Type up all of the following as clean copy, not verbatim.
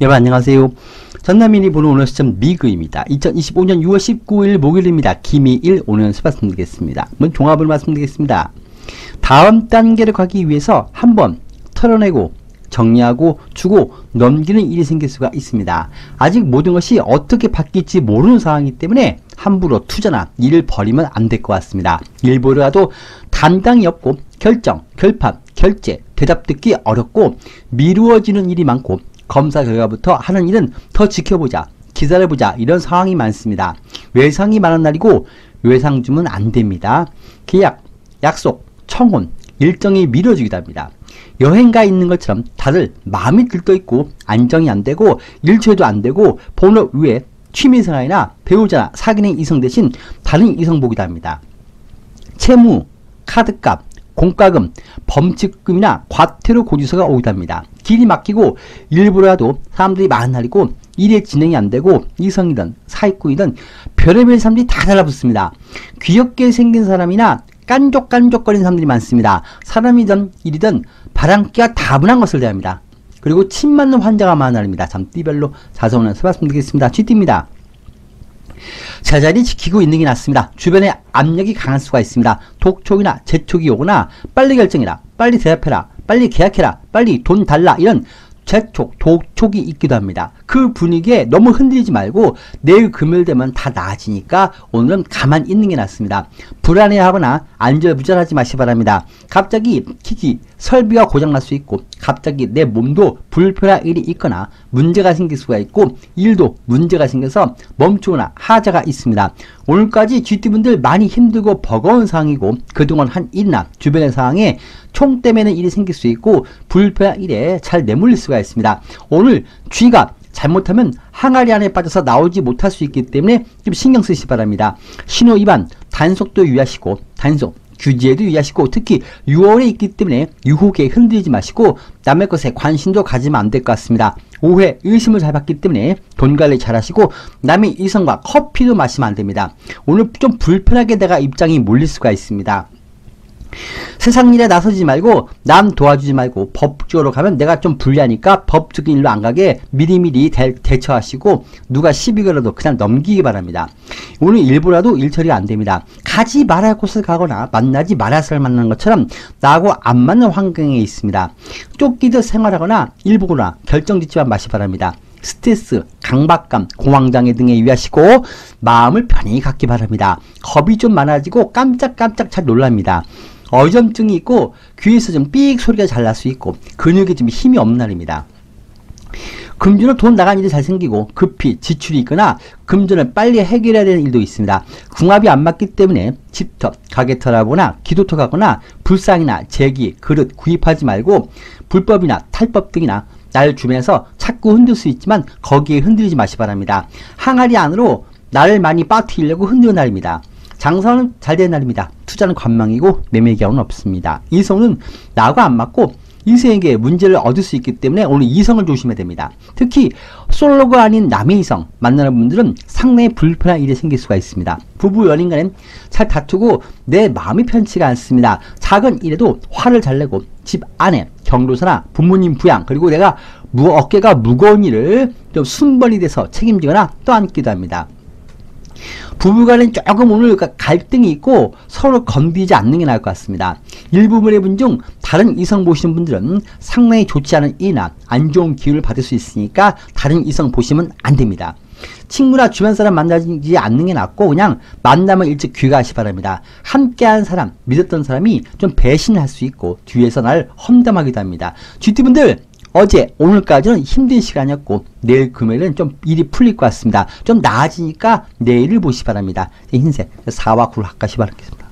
여러분 안녕하세요. 전남인이 보는 오늘 시점 미그입니다. 2025년 6월 19일 목요일입니다. 김희일 오늘 수 말씀드리겠습니다. 먼저 종합을 말씀드리겠습니다. 다음 단계를 가기 위해서 한번 털어내고 정리하고 주고 넘기는 일이 생길 수가 있습니다. 아직 모든 것이 어떻게 바뀔지 모르는 상황이기 때문에 함부로 투자나 일을 벌이면 안 될 것 같습니다. 일부라도 담당이 없고 결정, 결판, 결제, 대답 듣기 어렵고 미루어지는 일이 많고 검사 결과부터 하는 일은 더 지켜보자, 기다려보자 이런 상황이 많습니다. 외상이 많은 날이고 외상 주면 안 됩니다. 계약, 약속, 청혼, 일정이 미뤄지기도 합니다. 여행 가 있는 것처럼 다들 마음이 들떠있고 안정이 안 되고 일처리도 안 되고 본업 외에 취미생활이나 배우자나 사귀는 이성 대신 다른 이성 보기도 합니다. 채무, 카드값, 공과금, 범칙금이나 과태료 고지서가 오기도 합니다. 길이 막히고 일부라도 사람들이 많은 날이고 일의 진행이 안 되고 이성이든 사익꾼이든 별의별 사람들이 다 달라붙습니다. 귀엽게 생긴 사람이나 깐족깐족거리는 사람들이 많습니다. 사람이든 일이든 바람기가 다분한 것을 대합니다. 그리고 침 맞는 환자가 많은 날입니다. 참 띠별로 자세히 말씀드리겠습니다. 쥐띠입니다. 제자리 지키고 있는 게 낫습니다. 주변에 압력이 강할 수가 있습니다. 독촉이나 재촉이 오거나 빨리 결정해라, 빨리 대답해라, 빨리 계약해라, 빨리 돈 달라 이런 재촉, 독촉이 있기도 합니다. 그 분위기에 너무 흔들리지 말고 내일 금요일 되면 다 나아지니까 오늘은 가만히 있는 게 낫습니다. 불안해하거나 안절부절하지 마시기 바랍니다. 갑자기 기기, 설비가 고장날 수 있고 갑자기 내 몸도 불편한 일이 있거나 문제가 생길 수가 있고 일도 문제가 생겨서 멈추거나 하자가 있습니다. 오늘까지 GT분들 많이 힘들고 버거운 상황이고 그동안 한 일이나 주변의 상황에 총 때문에 일이 생길 수 있고 불편한 일에 잘 내몰릴 수가 있습니다. 오늘 쥐가 잘못하면 항아리 안에 빠져서 나오지 못할 수 있기 때문에 좀 신경 쓰시기 바랍니다. 신호 위반, 단속도 유의하시고 단속, 규제도 유의하시고 특히 6월에 있기 때문에 유혹에 흔들리지 마시고 남의 것에 관심도 가지면 안 될 것 같습니다. 오해, 의심을 잘 받기 때문에 돈 관리 잘 하시고 남의 이성과 커피도 마시면 안 됩니다. 오늘 좀 불편하게 내가 입장이 몰릴 수가 있습니다. 세상 일에 나서지 말고 남 도와주지 말고 법적으로 가면 내가 좀 불리하니까 법적인 일로 안 가게 미리미리 대처하시고 누가 시비 걸어도 그냥 넘기기 바랍니다. 오늘 일부라도 일 처리가 안 됩니다. 가지 말아야 할 곳을 가거나 만나지 말아야 할 사람을 만나는 것처럼 나하고 안 맞는 환경에 있습니다. 쫓기듯 생활하거나 일부거나 결정짓지 마시기 바랍니다. 스트레스, 강박감, 공황장애 등에 유의하시고 마음을 편히 갖기 바랍니다. 겁이 좀 많아지고 깜짝깜짝 잘 놀랍니다. 어지럼증이 있고 귀에서 좀 삑 소리가 잘 날 수 있고 근육에 좀 힘이 없는 날입니다. 금전으로 돈 나간 일이 잘 생기고 급히 지출이 있거나 금전을 빨리 해결해야 되는 일도 있습니다. 궁합이 안 맞기 때문에 집터, 가게터 하거나 기도터 가거나 불상이나 제기, 그릇 구입하지 말고 불법이나 탈법 등이나 나를 주변에서 자꾸 흔들 수 있지만 거기에 흔들리지 마시기 바랍니다. 항아리 안으로 나를 많이 빠뜨리려고 흔드는 날입니다. 장사는 잘 되는 날입니다. 투자는 관망이고 매매 기한은 없습니다. 이성은 나하고 안 맞고 이성에게 문제를 얻을 수 있기 때문에 오늘 이성을 조심해야 됩니다. 특히 솔로가 아닌 남의 이성 만나는 분들은 상당히 불편한 일이 생길 수가 있습니다. 부부 연인 간엔 잘 다투고 내 마음이 편치가 않습니다. 작은 일에도 화를 잘 내고 집 안에 경로사나 부모님 부양 그리고 내가 어깨가 무거운 일을 좀 순번이 돼서 책임지거나 떠안기도 합니다. 부부간엔 조금 오늘 갈등이 있고 서로 건드리지 않는 게 나을 것 같습니다. 일부분의 분 중 다른 이성 보시는 분들은 상당히 좋지 않은 일이나 안 좋은 기운을 받을 수 있으니까 다른 이성 보시면 안 됩니다. 친구나 주변 사람 만나지 않는 게 낫고 그냥 만나면 일찍 귀가하시 바랍니다. 함께한 사람, 믿었던 사람이 좀 배신할 수 있고 뒤에서 날 험담하기도 합니다. GT분들 어제 오늘까지는 힘든 시간이었고 내일 금요일은 좀 일이 풀릴 것 같습니다. 좀 나아지니까 내일을 보시기 바랍니다. 흰색 4와 9를 합가시 바라겠습니다.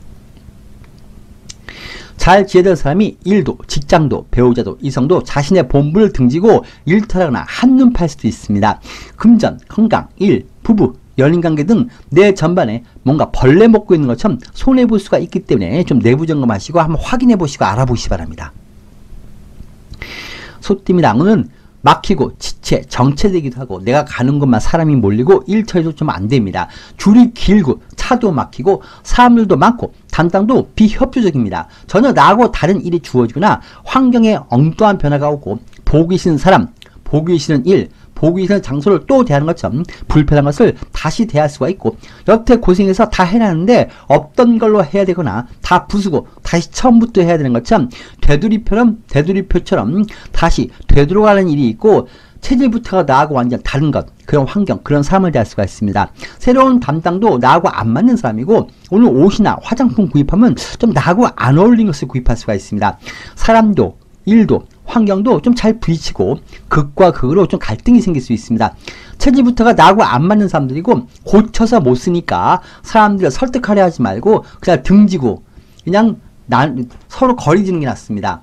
잘 지내던 사람이 일도, 직장도, 배우자도, 이성도 자신의 본분을 등지고 일탈하거나 한눈 팔 수도 있습니다. 금전, 건강, 일, 부부, 연인관계 등 내 전반에 뭔가 벌레 먹고 있는 것처럼 손해볼 수가 있기 때문에 좀 내부 점검하시고 한번 확인해 보시고 알아보시기 바랍니다. 소띠입니다. 오늘은 막히고 지체, 정체되기도 하고 내가 가는 곳만 사람이 몰리고 일처리도 좀 안 됩니다. 줄이 길고 차도 막히고 사람들도 많고 담당도 비협조적입니다. 전혀 나하고 다른 일이 주어지거나 환경에 엉뚱한 변화가 오고 보기 싫은 사람, 보기 싫은 일, 보기 싫은 장소를 또 대하는 것처럼 불편한 것을 다시 대할 수가 있고, 여태 고생해서 다 해놨는데 없던 걸로 해야 되거나 다 부수고 다시 처음부터 해야 되는 것처럼 되돌이표처럼 다시 되돌아가는 일이 있고, 체질부터가 나하고 완전 다른 것, 그런 환경, 그런 사람을 대할 수가 있습니다. 새로운 담당도 나하고 안 맞는 사람이고, 오늘 옷이나 화장품 구입하면 좀 나하고 안 어울리는 것을 구입할 수가 있습니다. 사람도, 일도, 환경도 좀 잘 부딪히고 극과 극으로 좀 갈등이 생길 수 있습니다. 체질부터가 나하고 안 맞는 사람들이고, 고쳐서 못 쓰니까 사람들을 설득하려 하지 말고 그냥 등지고 그냥 서로 거리 두는 게 낫습니다.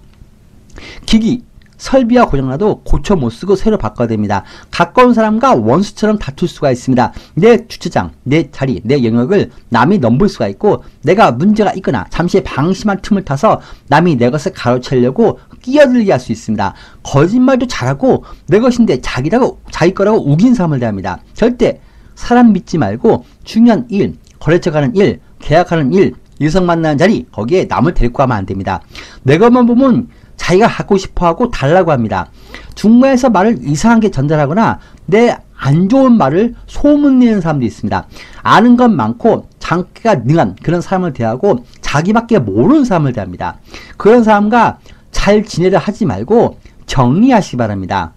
기기, 설비가 고장나도 고쳐 못 쓰고 새로 바꿔야 됩니다. 가까운 사람과 원수처럼 다툴 수가 있습니다. 내 주차장, 내 자리, 내 영역을 남이 넘볼 수가 있고, 내가 문제가 있거나 잠시 방심한 틈을 타서 남이 내 것을 가로채려고 끼어들게 할 수 있습니다. 거짓말도 잘하고 내 것인데 자기 거라고 우긴 사람을 대합니다. 절대 사람 믿지 말고 중요한 일, 거래처 가는 일, 계약하는 일, 이성 만나는 자리, 거기에 남을 데리고 가면 안 됩니다. 내 것만 보면 자기가 갖고 싶어하고 달라고 합니다. 중간에서 말을 이상하게 전달하거나 내 안 좋은 말을 소문내는 사람도 있습니다. 아는 건 많고 장기가 능한 그런 사람을 대하고 자기밖에 모르는 사람을 대합니다. 그런 사람과 잘 지내려 하지 말고 정리하시기 바랍니다.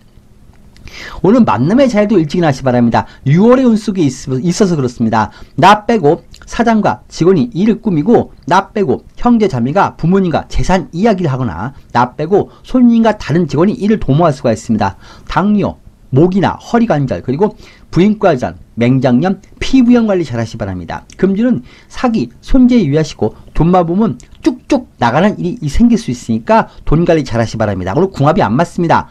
오늘 만남의 자리도 일찍 나시기 바랍니다. 6월의 운속이 있어서 그렇습니다. 나 빼고 사장과 직원이 일을 꾸미고, 나 빼고 형제 자매가 부모님과 재산 이야기를 하거나, 나 빼고 손님과 다른 직원이 일을 도모할 수가 있습니다. 당뇨, 목이나 허리 관절, 그리고 부인과전, 맹장염, 피부염 관리 잘 하시기 바랍니다. 금주는 사기, 손재에 유의하시고, 돈만 보면 쭉쭉 나가는 일이 생길 수 있으니까 돈 관리 잘 하시기 바랍니다. 오늘 궁합이 안 맞습니다.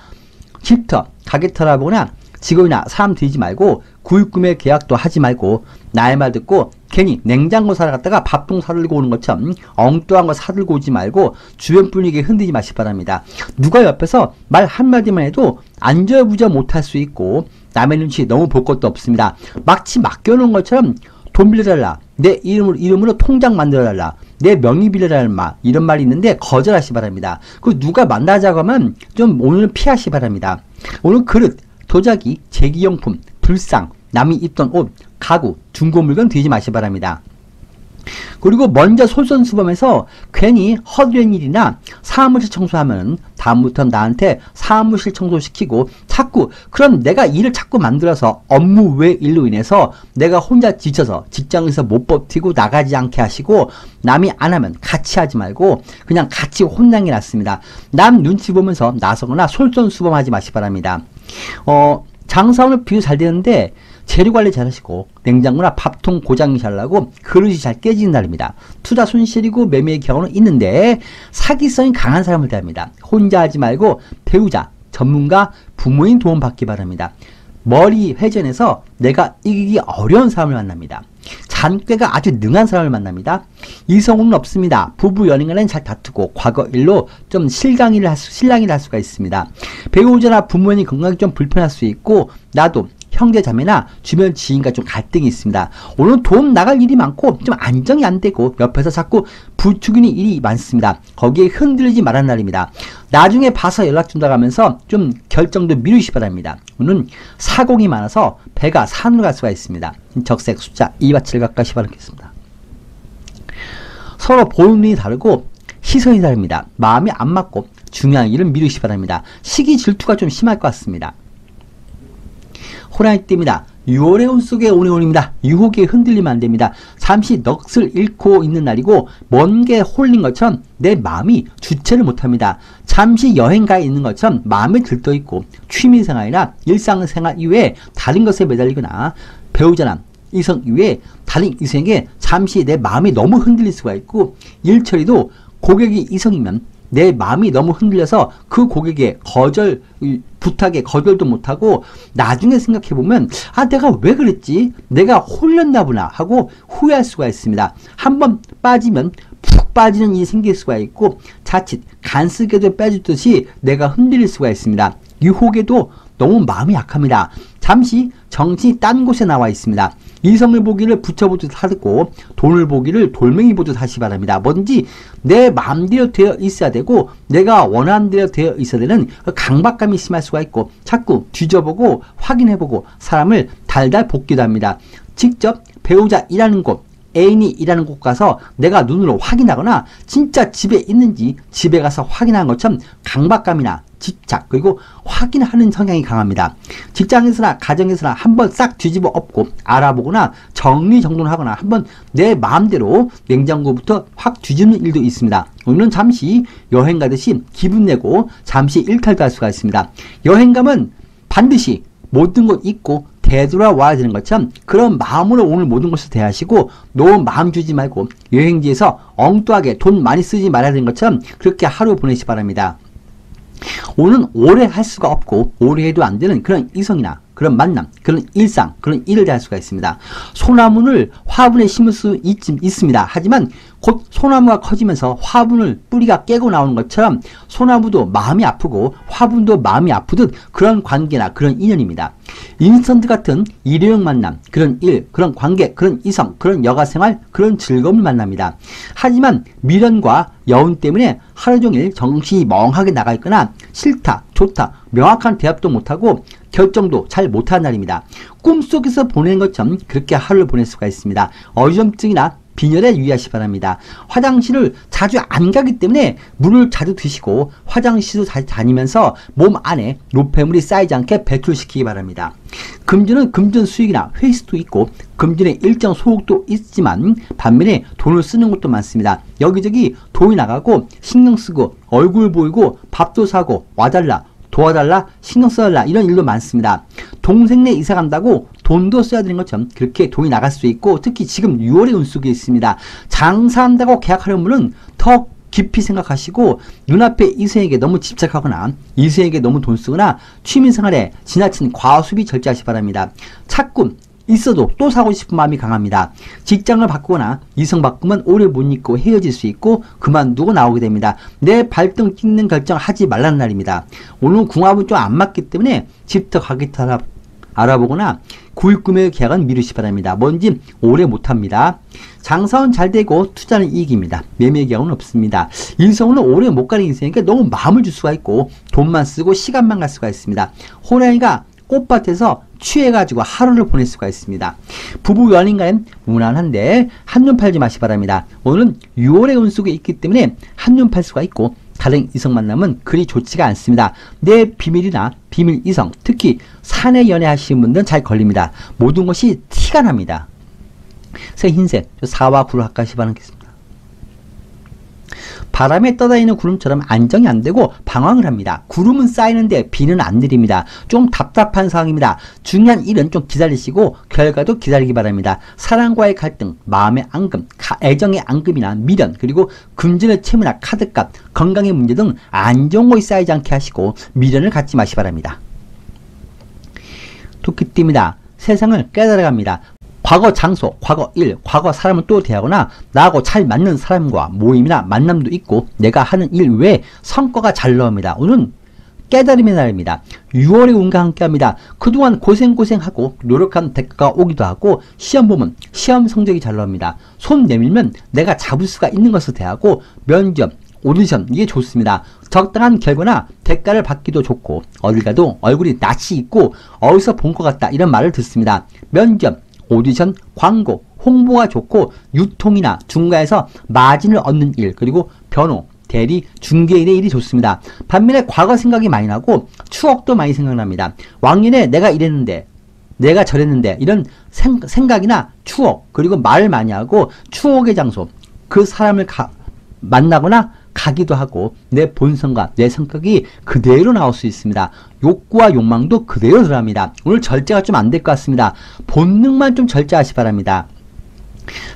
집터, 가게터를 하거나 직원이나 사람 들이지 말고, 구입구매 계약도 하지 말고, 나의 말 듣고 괜히 냉장고 사러 갔다가 밥통 사들고 오는 것처럼 엉뚱한 거 사들고 오지 말고 주변 분위기에 흔들지 마시기 바랍니다. 누가 옆에서 말 한마디만 해도 안절부절 못할 수 있고, 남의 눈치 너무 볼 것도 없습니다. 마치 맡겨놓은 것처럼 돈 빌려달라, 내 이름으로 통장 만들어달라, 내 명의 빌려달라, 이런 말이 있는데 거절하시기 바랍니다. 그 누가 만나자고 하면 좀 오늘은 피하시기 바랍니다. 오늘 그릇, 도자기, 제기용품, 불상, 남이 입던 옷, 가구, 중고 물건 들이지 마시기 바랍니다. 그리고 먼저 솔선수범해서 괜히 허드렛 일이나 사무실 청소하면 다음부터는 나한테 사무실 청소시키고, 자꾸 그럼 내가 일을 자꾸 만들어서 업무 외 일로 인해서 내가 혼자 지쳐서 직장에서 못 버티고 나가지 않게 하시고, 남이 안 하면 같이 하지 말고 그냥 같이 혼나는 게 낫습니다. 남 눈치 보면서 나서거나 솔선수범하지 마시기 바랍니다. 장사오늘 비교 잘 되는데 재료 관리 잘 하시고, 냉장고나 밥통 고장이 잘 나고 그릇이 잘 깨지는 날입니다. 투자 손실이고 매매의 경우는 있는데 사기성이 강한 사람을 대합니다. 혼자 하지 말고 배우자, 전문가, 부모님 도움 받기 바랍니다. 머리 회전해서 내가 이기기 어려운 사람을 만납니다. 잔꾀가 아주 능한 사람을 만납니다. 이성은 없습니다. 부부 연인간은 잘 다투고 과거 일로 좀 실랑이를 할 수가 있습니다. 배우자나 부모님 건강이 좀 불편할 수 있고, 나도 형제 자매나 주변 지인과 좀 갈등이 있습니다. 오늘 돈 나갈 일이 많고 좀 안정이 안 되고 옆에서 자꾸 부추기는 일이 많습니다. 거기에 흔들리지 말라는 날입니다. 나중에 봐서 연락 준다고 하면서 좀 결정도 미루시기 바랍니다. 오늘은 사공이 많아서 배가 산으로 갈 수가 있습니다. 적색 숫자 2와 7 가까이 바라겠습니다. 서로 보는 눈이 다르고 시선이 다릅니다. 마음이 안 맞고 중요한 일은 미루시기 바랍니다. 시기 질투가 좀 심할 것 같습니다. 호랑이 띠입니다. 6월의 운 속에 오는 운입니다. 유혹에 흔들리면 안 됩니다. 잠시 넋을 잃고 있는 날이고, 먼 게 홀린 것처럼 내 마음이 주체를 못합니다. 잠시 여행가에 있는 것처럼 마음이 들떠있고, 취미생활이나 일상생활 이외에 다른 것에 매달리거나, 배우자나 이성 이외에 다른 이성에게 잠시 내 마음이 너무 흔들릴 수가 있고, 일처리도 고객이 이성이면 내 마음이 너무 흔들려서 그 고객의 부탁에 거절도 못하고, 나중에 생각해보면 내가 왜 그랬지? 내가 홀렸나 보나 하고 후회할 수가 있습니다. 한번 빠지면 푹 빠지는 일이 생길 수가 있고, 자칫 간쓰게도 빼주듯이 내가 흔들릴 수가 있습니다. 유혹에도 너무 마음이 약합니다. 잠시 정신이 딴 곳에 나와 있습니다. 이성을 보기를 붙여보듯 하고 돈을 보기를 돌멩이 보듯 하시 바랍니다. 뭐든지 내 마음대로 되어 있어야 되고 내가 원하는 대로 되어 있어야 되는 강박감이 심할 수가 있고 자꾸 뒤져보고 확인해보고 사람을 달달 볶기도 합니다. 직접 배우자 일하는 곳, 애인이 일하는 곳 가서 내가 눈으로 확인하거나 진짜 집에 있는지 집에 가서 확인하는 것처럼 강박감이나 집착 그리고 확인하는 성향이 강합니다. 직장에서나 가정에서나 한번 싹 뒤집어 엎고 알아보거나 정리정돈하거나 한번 내 마음대로 냉장고부터 확 뒤집는 일도 있습니다. 오늘은 잠시 여행 가듯이 기분 내고 잠시 일탈도 할 수가 있습니다. 여행 가면 반드시 모든 것 잊고 되돌아와야 되는 것처럼 그런 마음으로 오늘 모든 것을 대하시고 너무 마음 주지 말고 여행지에서 엉뚱하게 돈 많이 쓰지 말아야 되는 것처럼 그렇게 하루 보내시 바랍니다. 오늘은 오래 할 수가 없고 오래 해도 안 되는 그런 이성이나 그런 만남, 그런 일상, 그런 일을 대할 수가 있습니다. 소나무를 화분에 심을 수 있습니다. 하지만 곧 소나무가 커지면서 화분을 뿌리가 깨고 나오는 것처럼 소나무도 마음이 아프고 화분도 마음이 아프듯 그런 관계나 그런 인연입니다. 인스턴트 같은 일회용 만남, 그런 일, 그런 관계, 그런 이성, 그런 여가생활, 그런 즐거움을 만납니다. 하지만 미련과 여운 때문에 하루 종일 정신이 멍하게 나가 있거나 싫다, 좋다, 명확한 대답도 못하고 결정도 잘 못하는 날입니다. 꿈속에서 보내는 것처럼 그렇게 하루를 보낼 수가 있습니다. 어지럼증이나 빈혈에 유의하시 바랍니다. 화장실을 자주 안 가기 때문에 물을 자주 드시고 화장실도 자주 다니면서 몸 안에 노폐물이 쌓이지 않게 배출시키기 바랍니다. 금전은 금전 수익이나 회수도 있고 금전에 일정 소득도 있지만 반면에 돈을 쓰는 것도 많습니다. 여기저기 돈이 나가고 신경 쓰고 얼굴 보이고 밥도 사고 와달라 도와달라 신경 써달라 이런 일도 많습니다. 동생네 이사 간다고 돈도 써야 되는 것처럼 그렇게 돈이 나갈 수 있고 특히 지금 6월의 운속이 있습니다. 장사한다고 계약하려는 분은 더 깊이 생각하시고 눈앞에 이성에게 너무 집착하거나 이성에게 너무 돈 쓰거나 취미생활에 지나친 과소비 절제하시 바랍니다. 착군 있어도 또 사고 싶은 마음이 강합니다. 직장을 바꾸거나 이성 바꾸면 오래 못 있고 헤어질 수 있고 그만두고 나오게 됩니다. 내 발등 찍는 결정 하지 말라는 날입니다. 오늘 궁합은 좀 안 맞기 때문에 집터 가기터 알아보거나 구입구매 계약은 미루시 바랍니다. 뭔지 오래 못합니다. 장사는 잘 되고 투자는 이익입니다. 매매 계약은 없습니다. 인성은 오래 못 가는 인생이니까 너무 마음을 줄 수가 있고 돈만 쓰고 시간만 갈 수가 있습니다. 호랑이가 꽃밭에서 취해가지고 하루를 보낼 수가 있습니다. 부부 연인 간엔 무난한데 한눈 팔지 마시 바랍니다. 오늘은 6월의 운속에 있기 때문에 한눈 팔 수가 있고 다른 이성 만남은 그리 좋지가 않습니다. 내 비밀이나 비밀 이성, 특히 사내 연애하시는 분들은 잘 걸립니다. 모든 것이 티가 납니다. 새 흰색, 4와 9를 가까이 바라겠습니다. 바람에 떠다니는 구름처럼 안정이 안 되고 방황을 합니다. 구름은 쌓이는데 비는 안 내립니다. 좀 답답한 상황입니다. 중요한 일은 좀 기다리시고 결과도 기다리기 바랍니다. 사랑과의 갈등, 마음의 앙금, 애정의 앙금이나 미련, 그리고 금전의 채무나 카드값, 건강의 문제 등 안 좋은 것이 쌓이지 않게 하시고 미련을 갖지 마시 바랍니다. 토끼띠입니다. 세상을 깨달아갑니다. 과거 장소, 과거 일, 과거 사람을 또 대하거나 나하고 잘 맞는 사람과 모임이나 만남도 있고 내가 하는 일 외에 성과가 잘 나옵니다. 오늘은 깨달음의 날입니다. 6월의 운과 함께합니다. 그동안 고생하고 노력한 대가가 오기도 하고 시험 보면 시험 성적이 잘 나옵니다. 손 내밀면 내가 잡을 수가 있는 것을 대하고 면접, 오디션 이게 좋습니다. 적당한 결과나 대가를 받기도 좋고 어딜 가도 얼굴이 낯이 있고 어디서 본 것 같다 이런 말을 듣습니다. 면접, 오디션, 광고, 홍보가 좋고 유통이나 중간에서 마진을 얻는 일 그리고 변호, 대리, 중개인의 일이 좋습니다. 반면에 과거 생각이 많이 나고 추억도 많이 생각납니다. 왕년에 내가 이랬는데 내가 저랬는데 이런 생각이나 추억 그리고 말을 많이 하고 추억의 장소 그 사람을 만나거나 가기도 하고 내 본성과 내 성격이 그대로 나올 수 있습니다. 욕구와 욕망도 그대로 들어갑니다. 오늘 절제가 좀 안 될 것 같습니다. 본능만 좀 절제하시 바랍니다.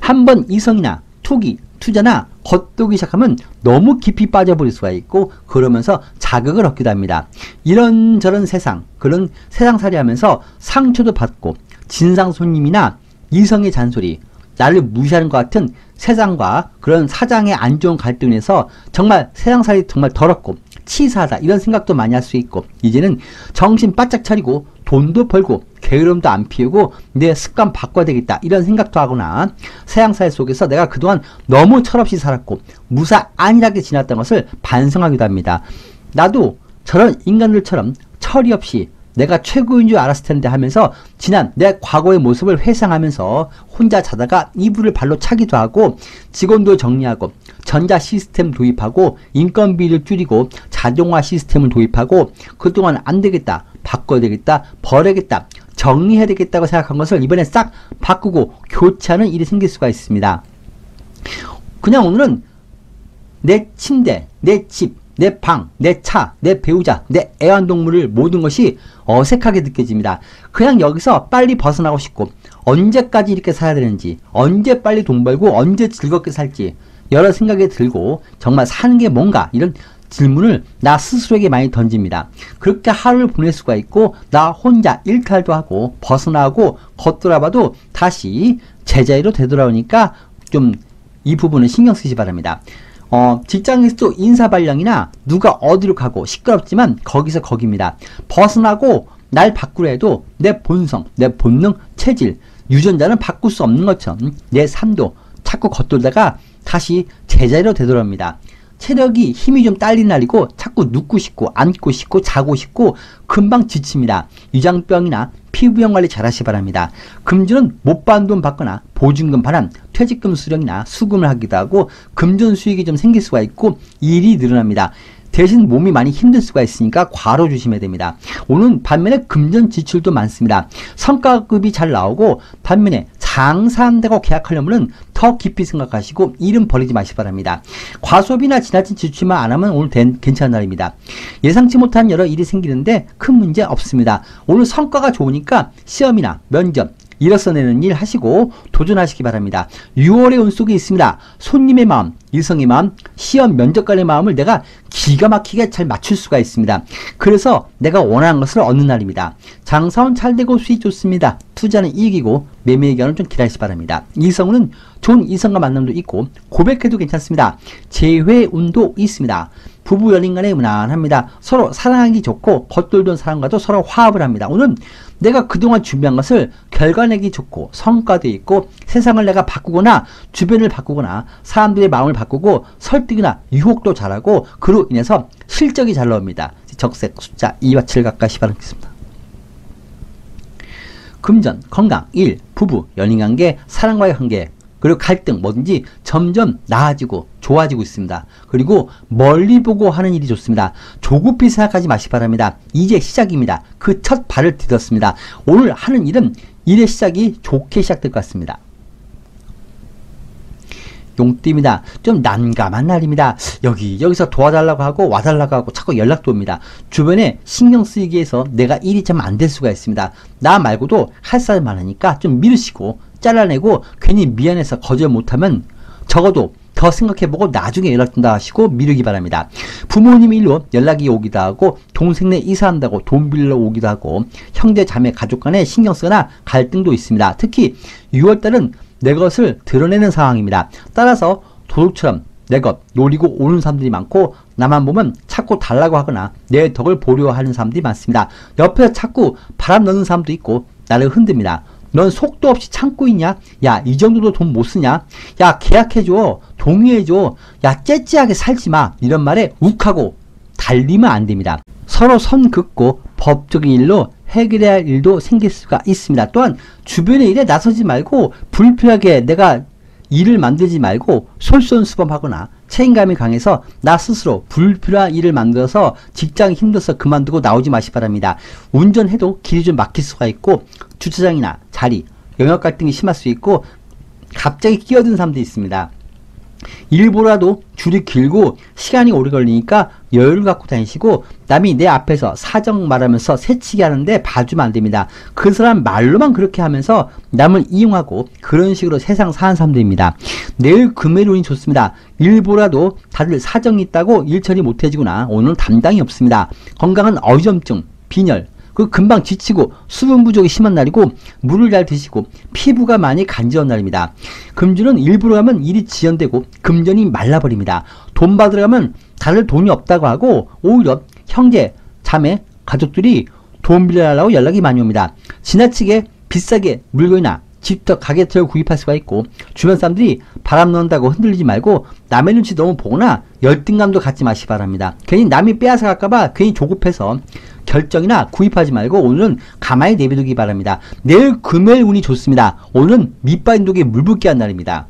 한번 이성이나 투기, 투자나 겉도기 시작하면 너무 깊이 빠져버릴 수가 있고 그러면서 자극을 얻기도 합니다. 이런저런 세상, 그런 세상살이 하면서 상처도 받고 진상 손님이나 이성의 잔소리, 나를 무시하는 것 같은 세상과 그런 사장의 안 좋은 갈등에서 정말 세상살이 정말 더럽고 치사하다 이런 생각도 많이 할 수 있고 이제는 정신 바짝 차리고 돈도 벌고 게으름도 안 피우고 내 습관 바꿔야 되겠다 이런 생각도 하거나 서양사회 속에서 내가 그동안 너무 철없이 살았고 무사 안일하게 지났던 것을 반성하기도 합니다. 나도 저런 인간들처럼 철이 없이 내가 최고인 줄 알았을 텐데 하면서 지난 내 과거의 모습을 회상하면서 혼자 자다가 이불을 발로 차기도 하고 직원도 정리하고 전자 시스템 도입하고 인건비를 줄이고 자동화 시스템을 도입하고 그동안 안 되겠다, 바꿔야 되겠다, 버려야겠다, 정리해야 되겠다고 생각한 것을 이번에 싹 바꾸고 교체하는 일이 생길 수가 있습니다. 그냥 오늘은 내 침대, 내 집, 내 방, 내 차, 내 배우자, 내 애완동물을 모든 것이 어색하게 느껴집니다. 그냥 여기서 빨리 벗어나고 싶고 언제까지 이렇게 살아야 되는지, 언제 빨리 돈 벌고 언제 즐겁게 살지 여러 생각이 들고 정말 사는 게 뭔가 이런 질문을 나 스스로에게 많이 던집니다. 그렇게 하루를 보낼 수가 있고 나 혼자 일탈도 하고 벗어나고 겉돌아봐도 다시 제자리로 되돌아오니까 좀 이 부분은 신경 쓰시 바랍니다. 직장에서도 인사발령이나 누가 어디로 가고 시끄럽지만 거기서 거기입니다. 벗어나고 날 바꾸려 해도 내 본성, 내 본능, 체질, 유전자는 바꿀 수 없는 것처럼 내 삶도 자꾸 겉돌다가 다시 제자리로 되돌아옵니다. 체력이 힘이 좀 딸린 날이고 자꾸 눕고 싶고 앉고 싶고 자고 싶고 금방 지칩니다. 위장병이나 피부병 관리 잘 하시 바랍니다. 금주는 못 받은 돈 받거나 보증금 반환, 퇴직금 수령이나 수금을 하기도 하고 금전 수익이 좀 생길 수가 있고 일이 늘어납니다. 대신 몸이 많이 힘들 수가 있으니까 과로 조심해야 됩니다. 오늘 반면에 금전 지출도 많습니다. 성과급이 잘 나오고 반면에 장사한다고 계약하려면 더 깊이 생각하시고 일은 버리지 마시기 바랍니다. 과소비나 지나친 지출만 안 하면 오늘 괜찮은 날입니다. 예상치 못한 여러 일이 생기는데 큰 문제 없습니다. 오늘 성과가 좋으니까 시험이나 면접, 일어서내는 일 하시고 도전하시기 바랍니다. 6월의 운속이 있습니다. 손님의 마음, 일성의 마음, 시험 면접관의 마음을 내가 기가 막히게 잘 맞출 수가 있습니다. 그래서 내가 원하는 것을 얻는 날입니다. 장사원 잘 되고 수익 좋습니다. 투자는 이익이고 매매 의견은 좀 기다리시 바랍니다. 이성은 좋은 이성과 만남도 있고 고백해도 괜찮습니다. 재회 운도 있습니다. 부부 연인 간에 무난합니다. 서로 사랑하기 좋고 겉돌던 사람과도 서로 화합을 합니다. 오늘 내가 그동안 준비한 것을 결과내기 좋고 성과도 있고 세상을 내가 바꾸거나 주변을 바꾸거나 사람들의 마음을 바꾸고 설득이나 유혹도 잘하고 그로 인해서 실적이 잘 나옵니다. 적색 숫자 2와 7 가까이 바라겠습니다. 금전, 건강, 일, 부부, 연인관계, 사랑과의 관계 그리고 갈등 뭐든지 점점 나아지고 좋아지고 있습니다. 그리고 멀리 보고 하는 일이 좋습니다. 조급히 생각하지 마시기 바랍니다. 이제 시작입니다. 그 첫 발을 디뎠습니다. 오늘 하는 일은 일의 시작이 좋게 시작될 것 같습니다. 용띠입니다. 좀 난감한 날입니다. 여기서 도와달라고 하고 와달라고 하고 자꾸 연락도 옵니다. 주변에 신경 쓰이기 위해서 내가 일이 좀 안 될 수가 있습니다. 나 말고도 할 사람 많으니까 좀 미루시고 잘라내고 괜히 미안해서 거절 못하면 적어도 더 생각해보고 나중에 연락준다 하시고 미루기 바랍니다. 부모님 일로 연락이 오기도 하고 동생네 이사한다고 돈 빌려 오기도 하고 형제 자매 가족 간에 신경 쓰거나 갈등도 있습니다. 특히 6월달은 내 것을 드러내는 상황입니다. 따라서 도둑처럼 내 것 노리고 오는 사람들이 많고 나만 보면 자꾸 달라고 하거나 내 덕을 보려 하는 사람들이 많습니다. 옆에서 자꾸 바람 넣는 사람도 있고 나를 흔듭니다. 넌 속도 없이 참고 있냐? 야, 이 정도도 돈 못 쓰냐? 야, 계약해줘. 동의해줘. 야, 째째하게 살지마. 이런 말에 욱하고 달리면 안 됩니다. 서로 선 긋고 법적인 일로 해결해야 할 일도 생길 수가 있습니다. 또한 주변의 일에 나서지 말고 불필요하게 내가 일을 만들지 말고 솔선수범하거나 책임감이 강해서 나 스스로 불필요한 일을 만들어서 직장이 힘들어서 그만두고 나오지 마시기 바랍니다. 운전해도 길이 좀 막힐 수가 있고 주차장이나 자리, 영역 갈등이 심할 수 있고 갑자기 끼어든 사람도 있습니다. 일보라도 줄이 길고 시간이 오래 걸리니까 여유를 갖고 다니시고 남이 내 앞에서 사정 말하면서 새치기 하는데 봐주면 안 됩니다. 그 사람 말로만 그렇게 하면서 남을 이용하고 그런 식으로 세상 사는 사람들입니다. 내일 금요일 운이 좋습니다. 일보라도 다들 사정이 있다고 일 처리 못해지거나 오늘 담당이 없습니다. 건강은 어지럼증, 빈혈, 금방 지치고 수분 부족이 심한 날이고 물을 잘 드시고 피부가 많이 간지러운 날입니다. 금주는 일부러 하면 일이 지연되고 금전이 말라버립니다. 돈 받으러 가면 다들 돈이 없다고 하고 오히려 형제, 자매, 가족들이 돈 빌려달라고 연락이 많이 옵니다. 지나치게 비싸게 물건이나 집터 가게터를 구입할 수가 있고, 주변 사람들이 바람 넣는다고 흔들리지 말고 남의 눈치 너무 보거나 열등감도 갖지 마시기 바랍니다. 괜히 남이 빼앗아 갈까봐 괜히 조급해서 결정이나 구입하지 말고 오늘은 가만히 내비두기 바랍니다. 내일 금요일 운이 좋습니다. 오늘은 밑바인 독에 물붓기 한 날입니다.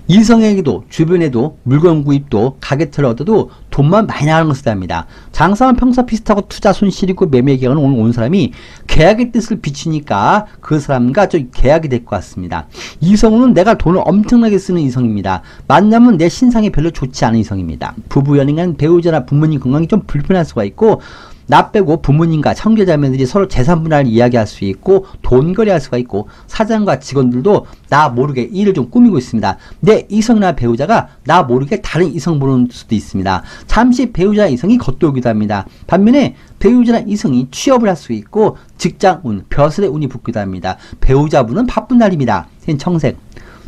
이성에게도 주변에도 물건 구입도 가게터를 얻어도 돈만 많이 나가는 것을 합니다. 장사는 평소 비슷하고 투자 손실이고 매매 계약은 오늘 온 사람이 계약의 뜻을 비추니까 그 사람과 좀 계약이 될 것 같습니다. 이성은 내가 돈을 엄청나게 쓰는 이성입니다. 만나면 내 신상이 별로 좋지 않은 이성입니다. 부부 연인간 배우자나 부모님 건강이 좀 불편할 수가 있고, 나 빼고 부모님과 형제자매들이 서로 재산 분할을 이야기할 수 있고 돈거래할 수가 있고, 사장과 직원들도 나 모르게 일을 좀 꾸미고 있습니다. 내 이성이나 배우자가 나 모르게 다른 이성 보는 수도 있습니다. 잠시 배우자나 이성이 겉돌기도 합니다. 반면에 배우자나 이성이 취업을 할 수 있고 직장운, 벼슬의 운이 붙기도 합니다. 배우자분은 바쁜 날입니다. 청색,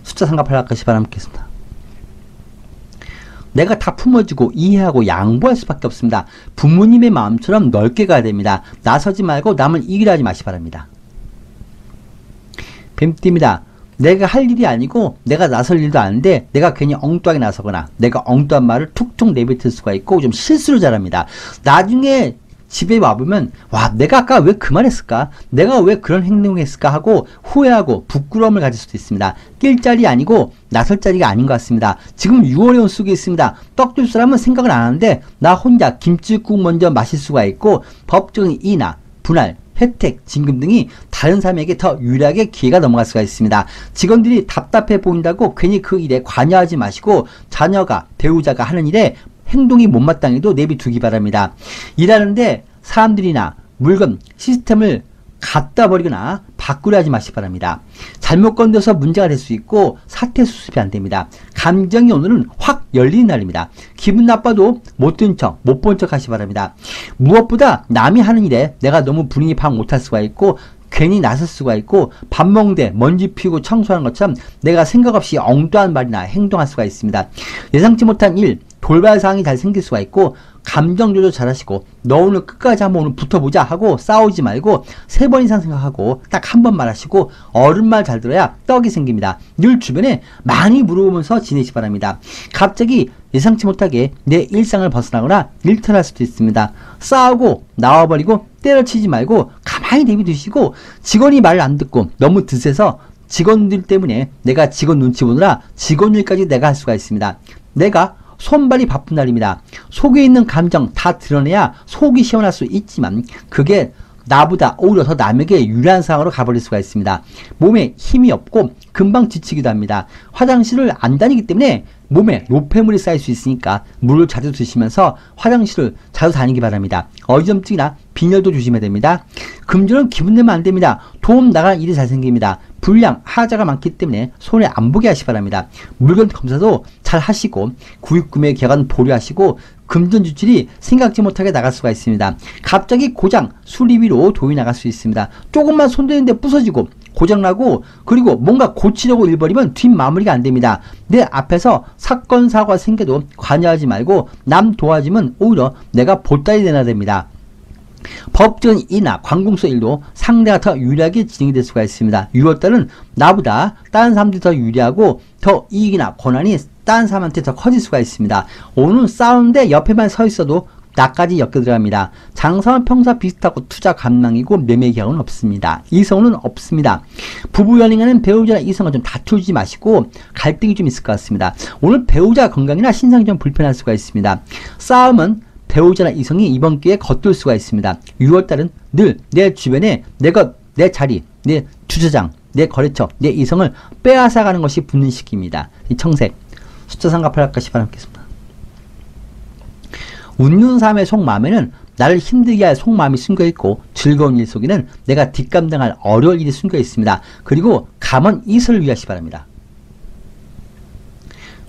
숫자 상가팔 가시 바라겠습니다. 내가 다 품어주고 이해하고 양보할 수밖에 없습니다. 부모님의 마음처럼 넓게 가야 됩니다. 나서지 말고 남을 이기려 하지 마시 바랍니다. 뱀띠입니다. 내가 할 일이 아니고 내가 나설 일도 아닌데 내가 괜히 엉뚱하게 나서거나 내가 엉뚱한 말을 툭툭 내뱉을 수가 있고 좀 실수를 잘합니다. 나중에 집에 와보면 와, 내가 아까 왜 그 말 했을까? 내가 왜 그런 행동을 했을까? 하고 후회하고 부끄러움을 가질 수도 있습니다. 낄 자리 아니고 나설 자리가 아닌 것 같습니다. 지금 6월의 운 속에 있습니다. 떡 줄 사람은 생각을 안 하는데 나 혼자 김치국 먼저 마실 수가 있고, 법적인 이나 분할, 혜택, 진금 등이 다른 사람에게 더 유리하게 기회가 넘어갈 수가 있습니다. 직원들이 답답해 보인다고 괜히 그 일에 관여하지 마시고 자녀가, 배우자가 하는 일에 행동이 못마땅해도 내비두기 바랍니다. 일하는데 사람들이나 물건, 시스템을 갖다 버리거나 바꾸려 하지 마시기 바랍니다. 잘못 건드려서 문제가 될 수 있고 사태 수습이 안 됩니다. 감정이 오늘은 확 열리는 날입니다. 기분 나빠도 못 든 척, 못 본 척 하시기 바랍니다. 무엇보다 남이 하는 일에 내가 너무 분위기 파악 못할 수가 있고 괜히 나설 수가 있고, 밥 먹는데 먼지 피우고 청소하는 것처럼 내가 생각 없이 엉뚱한 말이나 행동할 수가 있습니다. 예상치 못한 일, 돌발 사항이 잘 생길 수가 있고, 감정 조절 잘 하시고, 너 오늘 끝까지 한번 오늘 붙어보자 하고 싸우지 말고 3번 이상 생각하고 딱 한 번 말하시고, 어른 말 잘 들어야 떡이 생깁니다. 늘 주변에 많이 물어보면서 지내시기 바랍니다. 갑자기 예상치 못하게 내 일상을 벗어나거나 일탈할 수도 있습니다. 싸우고 나와버리고 때려치지 말고 가만히 내비두시고, 직원이 말을 안 듣고 너무 드세서 직원들 때문에 내가 직원 눈치 보느라 직원 일까지 내가 할 수가 있습니다. 내가 손발이 바쁜 날입니다. 속에 있는 감정 다 드러내야 속이 시원할 수 있지만 그게 나보다 오히려 더 남에게 유리한 상황으로 가버릴 수가 있습니다. 몸에 힘이 없고 금방 지치기도 합니다. 화장실을 안 다니기 때문에 몸에 노폐물이 쌓일 수 있으니까 물을 자주 드시면서 화장실을 자주 다니기 바랍니다. 어지럼증이나 빈혈도 조심해야 됩니다. 금전은 기분 내면 안 됩니다. 도움 나갈 일이 잘 생깁니다. 불량, 하자가 많기 때문에 손에 안 보게 하시기 바랍니다. 물건 검사도 잘 하시고 구입 구매 계약은 보류하시고 금전 지출이 생각지 못하게 나갈 수가 있습니다. 갑자기 고장, 수리비로 돈이 나갈 수 있습니다. 조금만 손대는데 부서지고 고장나고, 그리고 뭔가 고치려고 일버리면 뒷마무리가 안 됩니다. 내 앞에서 사건 사고가 생겨도 관여하지 말고 남 도와주면 오히려 내가 보따리 내놔야 됩니다. 법적인 일이나 관공서 일도 상대가 더 유리하게 진행이 될 수가 있습니다. 6월달은 나보다 다른 사람들이 더 유리하고 더 이익이나 권한이 다른 사람한테 더 커질 수가 있습니다. 오늘 싸우는데 옆에만 서 있어도 나까지 엮여 들어갑니다. 장사는 평소 비슷하고 투자 감망이고 매매 계약은 없습니다. 이성은 없습니다. 부부 연인과는 배우자나 이성은 좀 다투지 마시고 갈등이 좀 있을 것 같습니다. 오늘 배우자 건강이나 신상이 좀 불편할 수가 있습니다. 싸움은 배우자나 이성이 이번 기회에 겉돌 수가 있습니다. 6월달은 늘 내 주변에 내 자리, 내 주차장, 내 거래처, 내 이성을 빼앗아가는 것이 붙는 시기입니다. 이 청색, 숫자 상가팔각까지 바라겠습니다. 웃는 사람의 속마음에는 나를 힘들게 할 속마음이 숨겨있고, 즐거운 일 속에는 내가 뒷감당할 어려울 일이 숨겨있습니다. 그리고 감은 이슬을 위하시 바랍니다.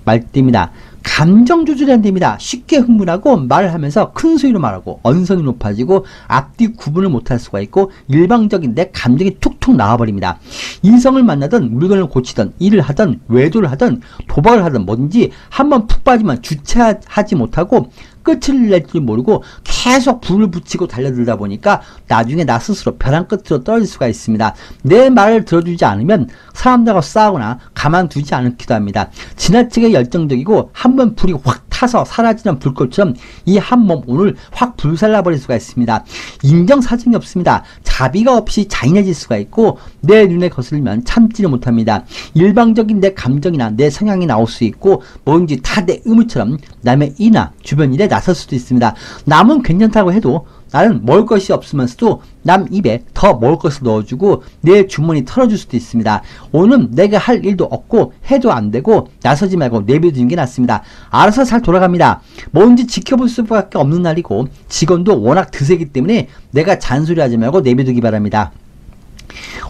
말띠입니다. 감정 조절이 안 됩니다. 쉽게 흥분하고 말을 하면서 큰 소리로 말하고 언성이 높아지고 앞뒤 구분을 못할 수가 있고 일방적인 내 감정이 툭툭 나와버립니다. 이성을 만나든 물건을 고치든 일을 하든 외도를 하든 도박을 하든 뭐든지 한번 푹 빠지면 주체하지 못하고 끝을 낼 줄 모르고 계속 불을 붙이고 달려들다 보니까 나중에 나 스스로 벼랑 끝으로 떨어질 수가 있습니다. 내 말을 들어주지 않으면 사람들하고 싸우거나 가만두지 않기도 합니다. 지나치게 열정적이고 한번 불이 확 타서 사라지는 불꽃처럼 이 한 몸 오늘 확 불살라버릴 수가 있습니다. 인정사정이 없습니다. 자비가 없이 잔인해질 수가 있고 내 눈에 거슬리면 참지를 못합니다. 일방적인 내 감정이나 내 성향이 나올 수 있고 뭐든지 다 내 의무처럼 남의 일이나 주변 일에 나설 수도 있습니다. 남은 괜찮다고 해도 나는 먹을 것이 없으면서도 남 입에 더 먹을 것을 넣어주고 내 주머니 털어줄 수도 있습니다. 오늘은 내가 할 일도 없고 해도 안 되고 나서지 말고 내버려두는 게 낫습니다. 알아서 잘 돌아갑니다. 뭔지 지켜볼 수밖에 없는 날이고 직원도 워낙 드세기 때문에 내가 잔소리하지 말고 내버려두기 바랍니다.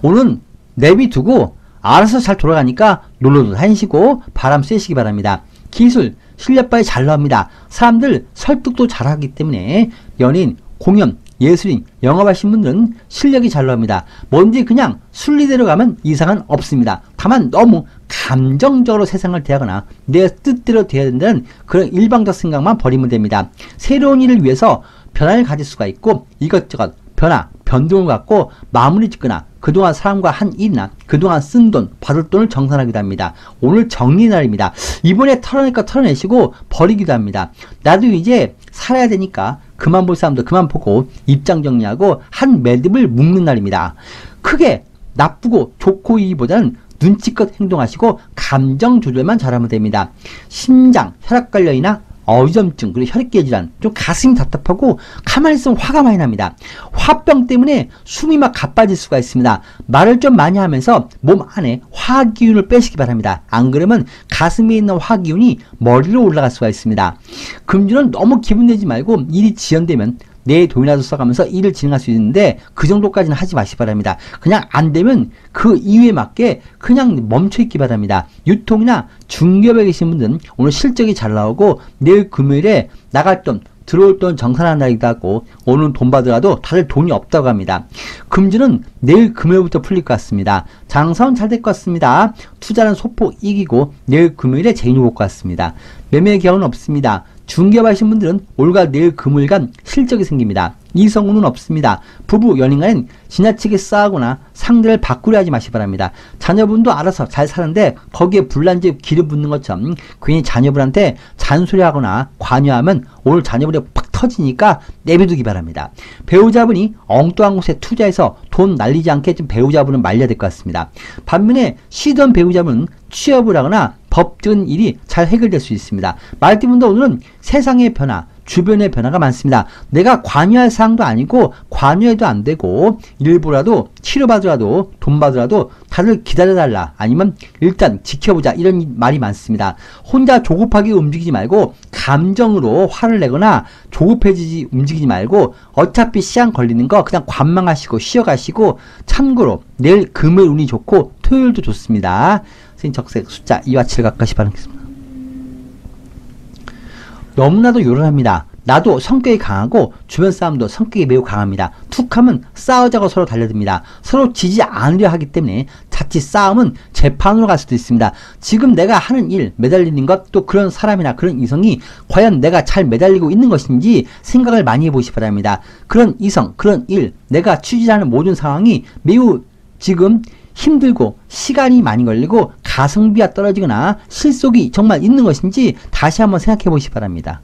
오늘은 내비두고 알아서 잘 돌아가니까 놀러도 다니시고 바람 쐬시기 바랍니다. 기술, 실력 발휘 잘 나옵니다. 사람들 설득도 잘하기 때문에 연인, 공연, 예술인, 영업하신 분들은 실력이 잘 나옵니다. 뭔지 그냥 순리대로 가면 이상은 없습니다. 다만 너무 감정적으로 세상을 대하거나 내 뜻대로 돼야 된다는 그런 일방적 생각만 버리면 됩니다. 새로운 일을 위해서 변화를 가질 수가 있고 이것저것 변화, 변동을 갖고 마무리 짓거나 그동안 사람과 한 일이나 그동안 쓴 돈, 받을 돈을 정산하기도 합니다. 오늘 정리 날입니다. 이번에 털어낼 거 털어내시고 버리기도 합니다. 나도 이제 살아야 되니까 그만 볼 사람도 그만 보고 입장 정리하고 한 매듭을 묶는 날입니다. 크게 나쁘고 좋고 이보다는 눈치껏 행동하시고 감정 조절만 잘하면 됩니다. 심장, 혈압관련이나 어지럼증, 그리고 혈액계 질환, 좀 가슴이 답답하고 가만히 있으면 화가 많이 납니다. 화병 때문에 숨이 막 가빠질 수가 있습니다. 말을 좀 많이 하면서 몸 안에 화기운을 빼시기 바랍니다. 안 그러면 가슴에 있는 화기운이 머리로 올라갈 수가 있습니다. 금주는 너무 기분 내지 말고 일이 지연되면 내 돈이라도 써가면서 일을 진행할 수 있는데 그 정도까지는 하지 마시기 바랍니다. 그냥 안 되면 그 이유에 맞게 그냥 멈춰 있기 바랍니다. 유통이나 중개업에 계신 분들은 오늘 실적이 잘 나오고 내일 금요일에 나갈 돈, 들어올 돈 정산하는 날이기도 하고 오늘 돈 받으라도 다들 돈이 없다고 합니다. 금주는 내일 금요일부터 풀릴 것 같습니다. 장사는 잘 될 것 같습니다. 투자는 소폭 이기고 내일 금요일에 재인이 올 것 같습니다. 매매 기한은 없습니다. 중개업하신 분들은 올과 내일 금요일간 실적이 생깁니다. 이성운은 없습니다. 부부, 연인 간엔 지나치게 싸우거나 상대를 바꾸려 하지 마시기 바랍니다. 자녀분도 알아서 잘 사는데 거기에 불난집 기름 붓는 것처럼 괜히 자녀분한테 잔소리하거나 관여하면 오늘 자녀분이 팍 터지니까 내비두기 바랍니다. 배우자분이 엉뚱한 곳에 투자해서 돈 날리지 않게 좀 배우자분은 말려야 될 것 같습니다. 반면에 쉬던 배우자분은 취업을 하거나 법적인 일이 잘 해결될 수 있습니다. 말띠분도 오늘은 세상의 변화, 주변의 변화가 많습니다. 내가 관여할 사항도 아니고 관여해도 안 되고 일부라도 치료받으라도 돈 받으라도 다들 기다려달라 아니면 일단 지켜보자 이런 말이 많습니다. 혼자 조급하게 움직이지 말고 감정으로 화를 내거나 조급해지지 움직이지 말고 어차피 시간 걸리는 거 그냥 관망하시고 쉬어가시고 참고로 내일 금요일 운이 좋고 토요일도 좋습니다. 선생님 적색 숫자 2와 7 가까이 바라겠습니다. 너무나도 요란합니다. 나도 성격이 강하고 주변 사람도 성격이 매우 강합니다. 툭하면 싸우자고 서로 달려듭니다. 서로 지지 않으려 하기 때문에 자칫 싸움은 재판으로 갈 수도 있습니다. 지금 내가 하는 일, 매달리는 것, 또 그런 사람이나 그런 이성이 과연 내가 잘 매달리고 있는 것인지 생각을 많이 해보시기 바랍니다. 그런 이성, 그런 일, 내가 추진하는 모든 상황이 매우 지금 힘들고 시간이 많이 걸리고 가성비가 떨어지거나 실속이 정말 있는 것인지 다시 한번 생각해 보시기 바랍니다.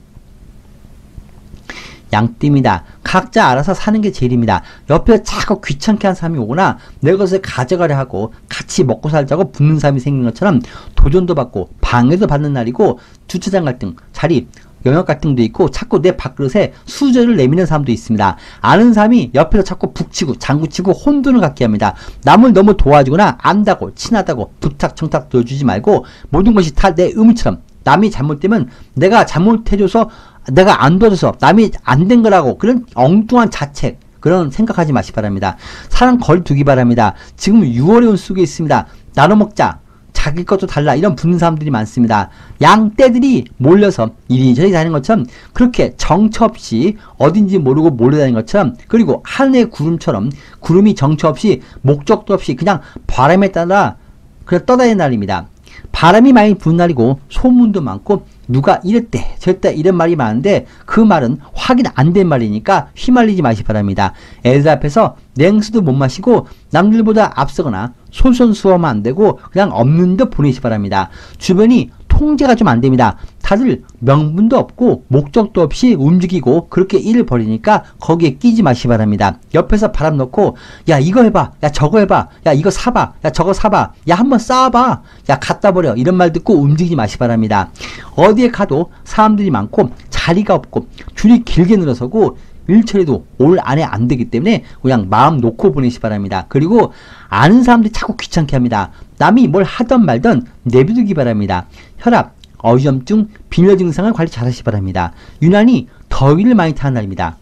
양띠입니다. 각자 알아서 사는 게 제일입니다. 옆에 자꾸 귀찮게 한 사람이 오거나 내 것을 가져가려 하고 같이 먹고 살자고 붙는 사람이 생긴 것처럼 도전도 받고 방해도 받는 날이고 주차장 갈등, 자리, 영역 갈등도 있고 자꾸 내 밥그릇에 수저를 내미는 사람도 있습니다. 아는 사람이 옆에서 자꾸 북치고 장구치고 혼돈을 갖게 합니다. 남을 너무 도와주거나 안다고 친하다고 부탁 청탁 들어주지 말고 모든 것이 다 내 의무처럼 남이 잘못되면 내가 잘못해줘서 내가 안 도와줘서 남이 안 된 거라고 그런 엉뚱한 자책 그런 생각하지 마시기 바랍니다. 사람 거리 두기 바랍니다. 지금 6월의 운 속에 있습니다. 나눠 먹자. 자기 것도 달라 이런 붙는 사람들이 많습니다. 양떼들이 몰려서 이리저리 다니는 것처럼 그렇게 정처 없이 어딘지 모르고 몰려다니는 것처럼 그리고 하늘의 구름처럼 구름이 정처 없이 목적도 없이 그냥 바람에 따라 그냥 떠다니는 날입니다. 바람이 많이 부는 날이고 소문도 많고 누가 이랬대 저랬대 이런 말이 많은데 그 말은 확인 안 된 말이니까 휘말리지 마시 바랍니다. 애들 앞에서 냉수도 못 마시고 남들보다 앞서거나 솔선수범하면 안 되고 그냥 없는 듯 보내시 바랍니다. 주변이 통제가 좀 안 됩니다. 다들 명분도 없고 목적도 없이 움직이고 그렇게 일을 벌이니까 거기에 끼지 마시 바랍니다. 옆에서 바람 넣고 야 이거 해봐 야 저거 해봐 야 이거 사봐 야 저거 사봐 야 한번 쌓아봐 야 갖다 버려 이런 말 듣고 움직이지 마시 바랍니다. 어디에 가도 사람들이 많고 자리가 없고 줄이 길게 늘어서고 일처리도 올 안에 안 되기 때문에 그냥 마음 놓고 보내시 바랍니다. 그리고 아는 사람들이 자꾸 귀찮게 합니다. 남이 뭘 하던 말던 내비두기 바랍니다. 혈압, 어지럼증, 빈혈 증상을 관리 잘 하시기 바랍니다. 유난히 더위를 많이 타는 날입니다.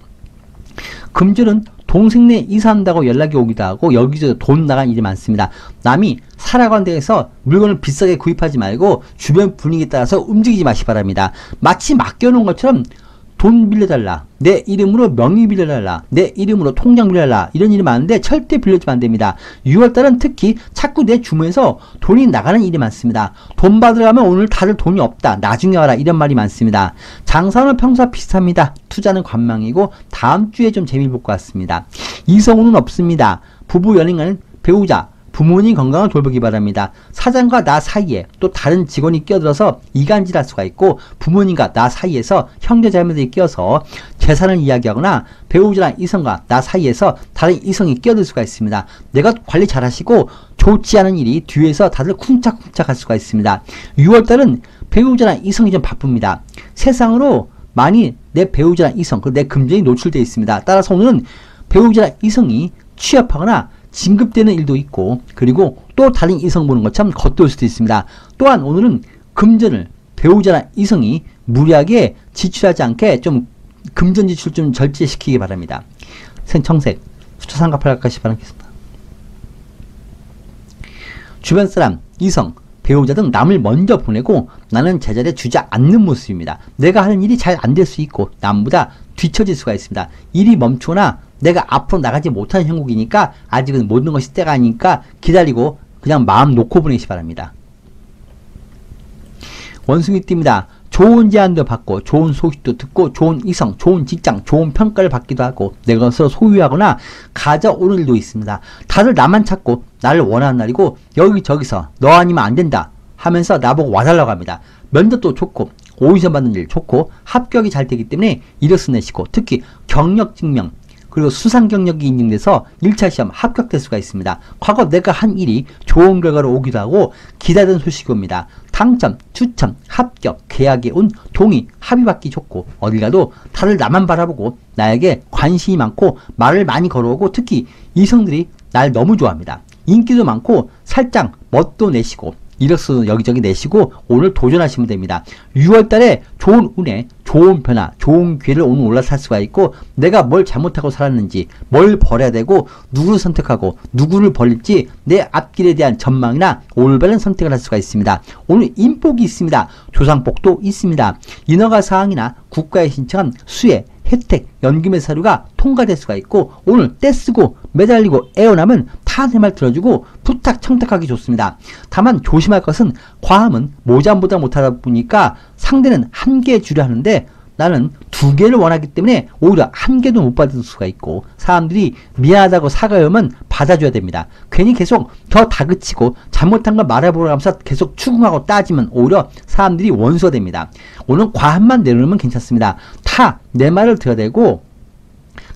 금절은 동생네 이사한다고 연락이 오기도 하고 여기저기 돈 나간 일이 많습니다. 남이 살아간 데에서 물건을 비싸게 구입하지 말고 주변 분위기에 따라서 움직이지 마시기 바랍니다. 마치 맡겨놓은 것처럼 돈 빌려달라, 내 이름으로 명의 빌려달라, 내 이름으로 통장 빌려달라 이런 일이 많은데 절대 빌려주면 안됩니다. 6월달은 특히 자꾸 내 주머니에서 돈이 나가는 일이 많습니다. 돈 받으러 가면 오늘 다들 돈이 없다, 나중에 와라 이런 말이 많습니다. 장사는 평소와 비슷합니다. 투자는 관망이고 다음 주에 좀 재미를 볼 것 같습니다. 이성우는 없습니다. 부부 연인과는 배우자, 부모님 건강을 돌보기 바랍니다. 사장과 나 사이에 또 다른 직원이 끼어들어서 이간질할 수가 있고 부모님과 나 사이에서 형제자매들이 끼어서 재산을 이야기하거나 배우자나 이성과 나 사이에서 다른 이성이 끼어들 수가 있습니다. 내가 관리 잘 하시고 좋지 않은 일이 뒤에서 다들 쿵짝쿵짝 할 수가 있습니다. 6월달은 배우자나 이성이 좀 바쁩니다. 세상으로 많이 내 배우자나 이성, 그리고 내 금전이 노출되어 있습니다. 따라서 오늘은 배우자나 이성이 취업하거나 진급되는 일도 있고 그리고 또 다른 이성 보는 것처럼 겉돌 수도 있습니다. 또한 오늘은 금전을 배우자나 이성이 무리하게 지출하지 않게 좀 금전 지출 좀 절제시키기 바랍니다. 생청색 숫자 삼각팔 가시 바라겠습니다. 주변 사람, 이성, 배우자 등 남을 먼저 보내고 나는 제자리에 주지 않는 모습입니다. 내가 하는 일이 잘 안 될 수 있고 남보다 뒤처질 수가 있습니다. 일이 멈추거나 내가 앞으로 나가지 못하는 형국이니까 아직은 모든 것이 때가 아니니까 기다리고 그냥 마음 놓고 보내시 바랍니다. 원숭이 띠입니다. 좋은 제안도 받고 좋은 소식도 듣고 좋은 이성, 좋은 직장, 좋은 평가를 받기도 하고 내 것으로 소유하거나 가져오는 일도 있습니다. 다들 나만 찾고 나를 원하는 날이고 여기저기서 너 아니면 안 된다 하면서 나보고 와달라고 합니다. 면접도 좋고 오디션 받는 일 좋고 합격이 잘 되기 때문에 이력서 내시고 특히 경력 증명 그리고 수상 경력이 인증돼서 1차 시험 합격될 수가 있습니다. 과거 내가 한 일이 좋은 결과로 오기도 하고 기다리던 소식이 옵니다. 당첨, 추첨, 합격, 계약에 온 동의, 합의받기 좋고 어딜 가도 다들 나만 바라보고 나에게 관심이 많고 말을 많이 걸어오고 특히 이성들이 날 너무 좋아합니다. 인기도 많고 살짝 멋도 내시고 이력서 여기저기 내시고 오늘 도전하시면 됩니다. 6월달에 좋은 운에 좋은 변화, 좋은 기회를 오늘 올라설 수가 있고 내가 뭘 잘못하고 살았는지 뭘 버려야 되고 누구를 선택하고 누구를 버릴지 내 앞길에 대한 전망이나 올바른 선택을 할 수가 있습니다. 오늘 인복이 있습니다. 조상복도 있습니다. 인허가 사항이나 국가에 신청한 수혜, 혜택, 연금의 서류가 통과될 수가 있고 오늘 떼쓰고 매달리고 애원하면 다 내 말 들어주고 부탁 청탁하기 좋습니다. 다만 조심할 것은 과함은 모자보다 못하다 보니까 상대는 한 개 주려 하는데 나는 2개를 원하기 때문에 오히려 1개도 못 받을 수가 있고 사람들이 미안하다고 사과하면 받아줘야 됩니다. 괜히 계속 더 다그치고 잘못한 걸 말해보려 하면서 계속 추궁하고 따지면 오히려 사람들이 원수가 됩니다. 오늘 과함만 내놓으면 괜찮습니다. 다 내 말을 들어야 되고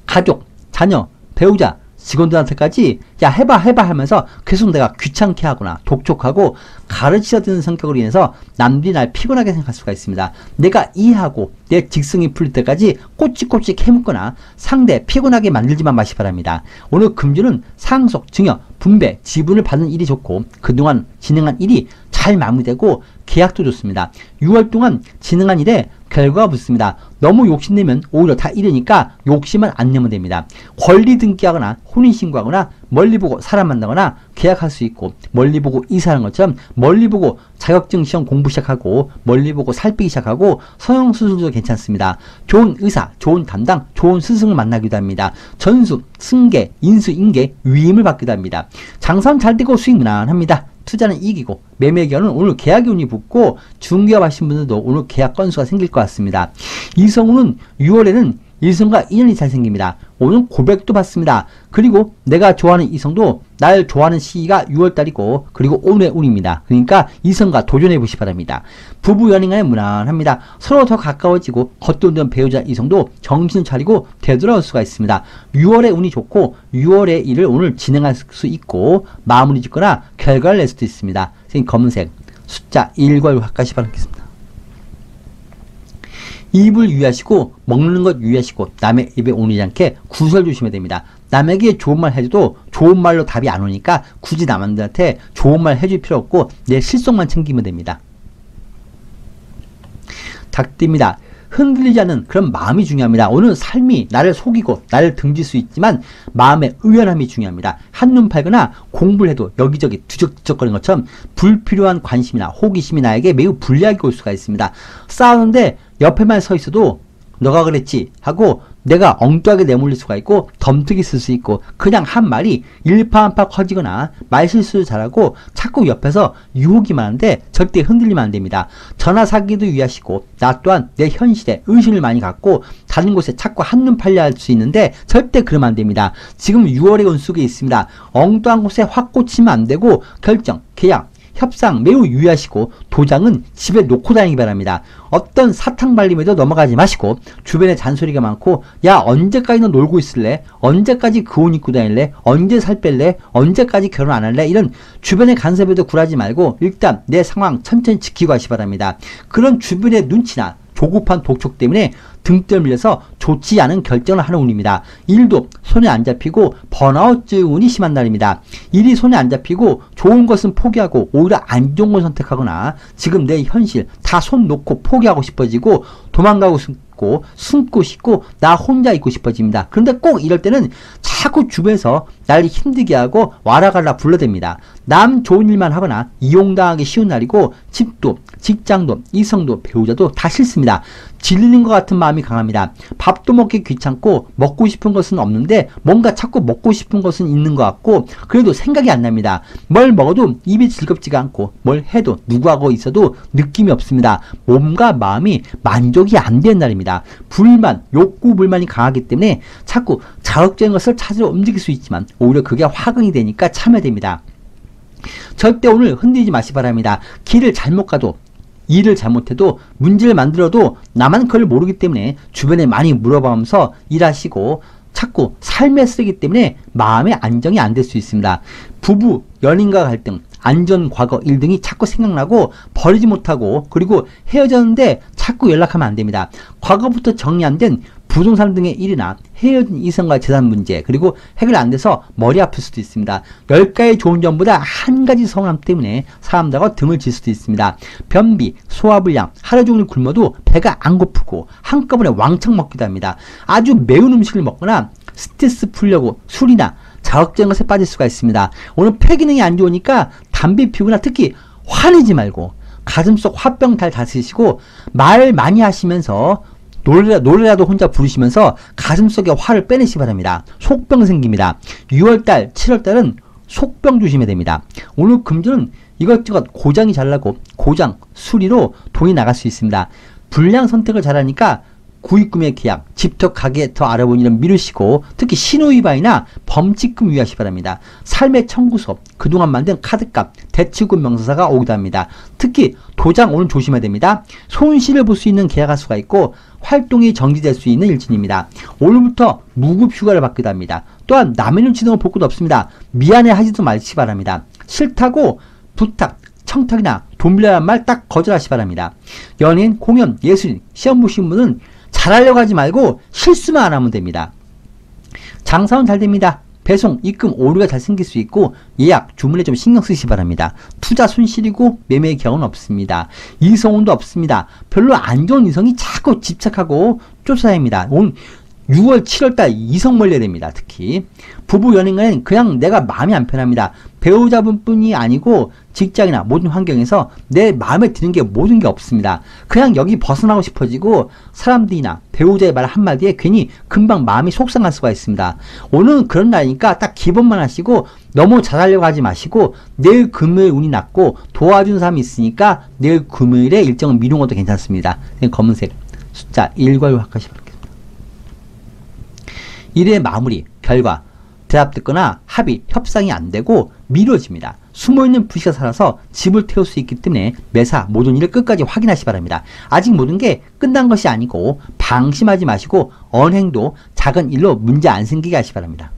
가족, 자녀, 배우자, 직원들한테까지 야 해봐 하면서 계속 내가 귀찮게 하거나 독촉하고 가르치려 드는 성격으로 인해서 남들이 날 피곤하게 생각할 수가 있습니다. 내가 이해하고 내 직성이 풀릴 때까지 꼬치꼬치 캐묻거나 상대 피곤하게 만들지만 마시 바랍니다. 오늘 금주는 상속, 증여, 분배, 지분을 받는 일이 좋고 그동안 진행한 일이 잘 마무리되고 계약도 좋습니다. 6월 동안 진행한 일에 결과가 붙습니다. 너무 욕심내면 오히려 다 잃으니까 욕심만 안 내면 됩니다. 권리 등기하거나 혼인신고하거나 멀리 보고 사람 만나거나 계약할 수 있고 멀리 보고 이사하는 것처럼 멀리 보고 자격증 시험 공부 시작하고 멀리 보고 살 빼기 시작하고 성형수술도 괜찮습니다. 좋은 의사, 좋은 담당, 좋은 스승을 만나기도 합니다. 전수, 승계, 인수인계, 위임을 받기도 합니다. 장사는 잘 되고 수익 무난합니다. 투자는 이기고 매매 기간은 오늘 계약이 운이 붙고 중개업 하신 분들도 오늘 계약 건수가 생길 것 같습니다. 이성우는 6월에는 이성과 인연이 잘 생깁니다. 오늘 고백도 받습니다. 그리고 내가 좋아하는 이성도 날 좋아하는 시기가 6월달이고 그리고 오늘의 운입니다. 그러니까 이성과 도전해 보시기 바랍니다. 부부 연인간에 무난합니다. 서로 더 가까워지고 겉도는 배우자 이성도 정신 차리고 되돌아올 수가 있습니다. 6월에 운이 좋고 6월의 일을 오늘 진행할 수 있고 마무리 짓거나 결과를 낼 수도 있습니다. 선생님 검은색 숫자 1과 6 가시 바라겠습니다. 입을 유의하시고 먹는 것 유의하시고 남의 입에 오르지 않게 구설 조심해야 됩니다. 남에게 좋은 말 해줘도 좋은 말로 답이 안 오니까 굳이 남한테 좋은 말 해줄 필요 없고 내 실속만 챙기면 됩니다. 닭띠입니다. 흔들리지 않는 그런 마음이 중요합니다. 오늘 삶이 나를 속이고 나를 등질 수 있지만 마음의 의연함이 중요합니다. 한눈 팔거나 공부를 해도 여기저기 뒤적뒤적거리는 것처럼 불필요한 관심이나 호기심이 나에게 매우 불리하게 올 수가 있습니다. 싸우는데 옆에만 서 있어도 너가 그랬지 하고 내가 엉뚱하게 내몰릴 수가 있고 덤특이 쓸 수 있고 그냥 한 말이 일파만파 커지거나 말실수를 잘하고 자꾸 옆에서 유혹이 많은데 절대 흔들리면 안 됩니다. 전화 사기도 유의하시고 나 또한 내 현실에 의심을 많이 갖고 다른 곳에 자꾸 한눈 팔려 할 수 있는데 절대 그러면 안 됩니다. 지금 6월의 운수가 있습니다. 엉뚱한 곳에 확 꽂히면 안 되고 결정, 계약, 협상 매우 유의하시고 도장은 집에 놓고 다니기 바랍니다. 어떤 사탕 발림에도 넘어가지 마시고 주변에 잔소리가 많고 야 언제까지 너 놀고 있을래? 언제까지 그 옷 입고 다닐래? 언제 살 뺄래? 언제까지 결혼 안 할래? 이런 주변의 간섭에도 굴하지 말고 일단 내 상황 천천히 지키고 하시 바랍니다. 그런 주변의 눈치나 조급한 독촉 때문에 등뼈를 밀려서 좋지 않은 결정을 하는 운입니다. 일도 손에 안 잡히고 번아웃 운이 심한 날입니다. 일이 손에 안 잡히고 좋은 것은 포기하고 오히려 안 좋은 걸 선택하거나 지금 내 현실 다 손 놓고 포기하고 싶어지고 도망가고 싶고 숨고 싶고 나 혼자 있고 싶어집니다. 그런데 꼭 이럴 때는 자꾸 주변에서 나를 힘들게 하고 와라갈라 불러댑니다. 남 좋은 일만 하거나 이용당하기 쉬운 날이고 집도 직장도 이성도 배우자도 다 싫습니다. 질리는 것 같은 마음이 강합니다. 밥도 먹기 귀찮고 먹고 싶은 것은 없는데 뭔가 자꾸 먹고 싶은 것은 있는 것 같고 그래도 생각이 안 납니다. 뭘 먹어도 입이 즐겁지가 않고 뭘 해도 누구하고 있어도 느낌이 없습니다. 몸과 마음이 만족이 안 되는 날입니다. 불만, 욕구, 불만이 강하기 때문에 자꾸 자극적인 것을 찾으러 움직일 수 있지만 오히려 그게 화근이 되니까 참아야 됩니다. 절대 오늘 흔들리지 마시기 바랍니다. 길을 잘못 가도 일을 잘못해도 문제를 만들어도 나만 그걸 모르기 때문에 주변에 많이 물어보면서 일하시고 자꾸 삶에 쓰기 때문에 마음의 안정이 안 될 수 있습니다. 부부, 연인과 갈등, 안전, 과거, 일 등이 자꾸 생각나고 버리지 못하고 그리고 헤어졌는데 자꾸 연락하면 안 됩니다. 과거부터 정리 안 된 부동산 등의 일이나 헤어진 이성과 재산 문제 그리고 해결 안 돼서 머리 아플 수도 있습니다. 10가지 좋은 점보다 한 가지 서운함 때문에 사람들하고 등을 질 수도 있습니다. 변비, 소화불량, 하루 종일 굶어도 배가 안 고프고 한꺼번에 왕창 먹기도 합니다. 아주 매운 음식을 먹거나 스트레스 풀려고 술이나 자극적인 것에 빠질 수가 있습니다. 오늘 폐 기능이 안 좋으니까 담배 피우거나 특히 화내지 말고 가슴속 화병 잘 다스리시고 말 많이 하시면서 노래라도 혼자 부르시면서 가슴속에 화를 빼내시기 바랍니다. 속병 생깁니다. 6월달, 7월달은 속병 조심해야 됩니다. 오늘 금주는 이것저것 고장이 잘 나고 고장, 수리로 돈이 나갈 수 있습니다. 불량 선택을 잘하니까 구입금의 계약, 집터 가게 더 알아보는 일은 미루시고 특히 신호위반이나 범칙금 유의하시기 바랍니다. 삶의 청구서, 그동안 만든 카드값, 대출금 명사가 오기도 합니다. 특히 도장 오늘 조심해야 됩니다. 손실을 볼 수 있는 계약할 수가 있고 활동이 정지될 수 있는 일진입니다. 오늘부터 무급 휴가를 받기도 합니다. 또한 남의 눈치 등을 볼 것도 없습니다. 미안해 하지도 마시기 바랍니다. 싫다고 부탁, 청탁이나 돈 빌려란 말 딱 거절하시기 바랍니다. 연예인, 공연, 예술인, 시험 보신 분은 잘하려고 하지 말고 실수만 안 하면 됩니다. 장사는 잘 됩니다. 배송, 입금, 오류가 잘 생길 수 있고 예약, 주문에 좀 신경 쓰시기 바랍니다. 투자 손실이고 매매의 경우는 없습니다. 이성운도 없습니다. 별로 안 좋은 이성이 자꾸 집착하고 쫓아다닙니다. 오늘 6월, 7월달 이성 몰려야 됩니다. 특히 부부 연인과는 그냥 내가 마음이 안 편합니다. 배우자분뿐이 아니고 직장이나 모든 환경에서 내 마음에 드는 게 모든 게 없습니다. 그냥 여기 벗어나고 싶어지고 사람들이나 배우자의 말 한마디에 괜히 금방 마음이 속상할 수가 있습니다. 오늘은 그런 날이니까 딱 기본만 하시고 너무 잘하려고 하지 마시고 내일 금요일 운이 났고 도와주는 사람이 있으니까 내일 금요일에 일정을 미루는 것도 괜찮습니다. 검은색 숫자 1과 6 하시면 되겠습니다. 일의 마무리, 결과, 대답듣거나 합의, 협상이 안 되고 미뤄집니다. 숨어있는 불씨가 살아서 집을 태울 수 있기 때문에 매사 모든 일을 끝까지 확인하시 바랍니다. 아직 모든 게 끝난 것이 아니고 방심하지 마시고 언행도 작은 일로 문제 안 생기게 하시 바랍니다.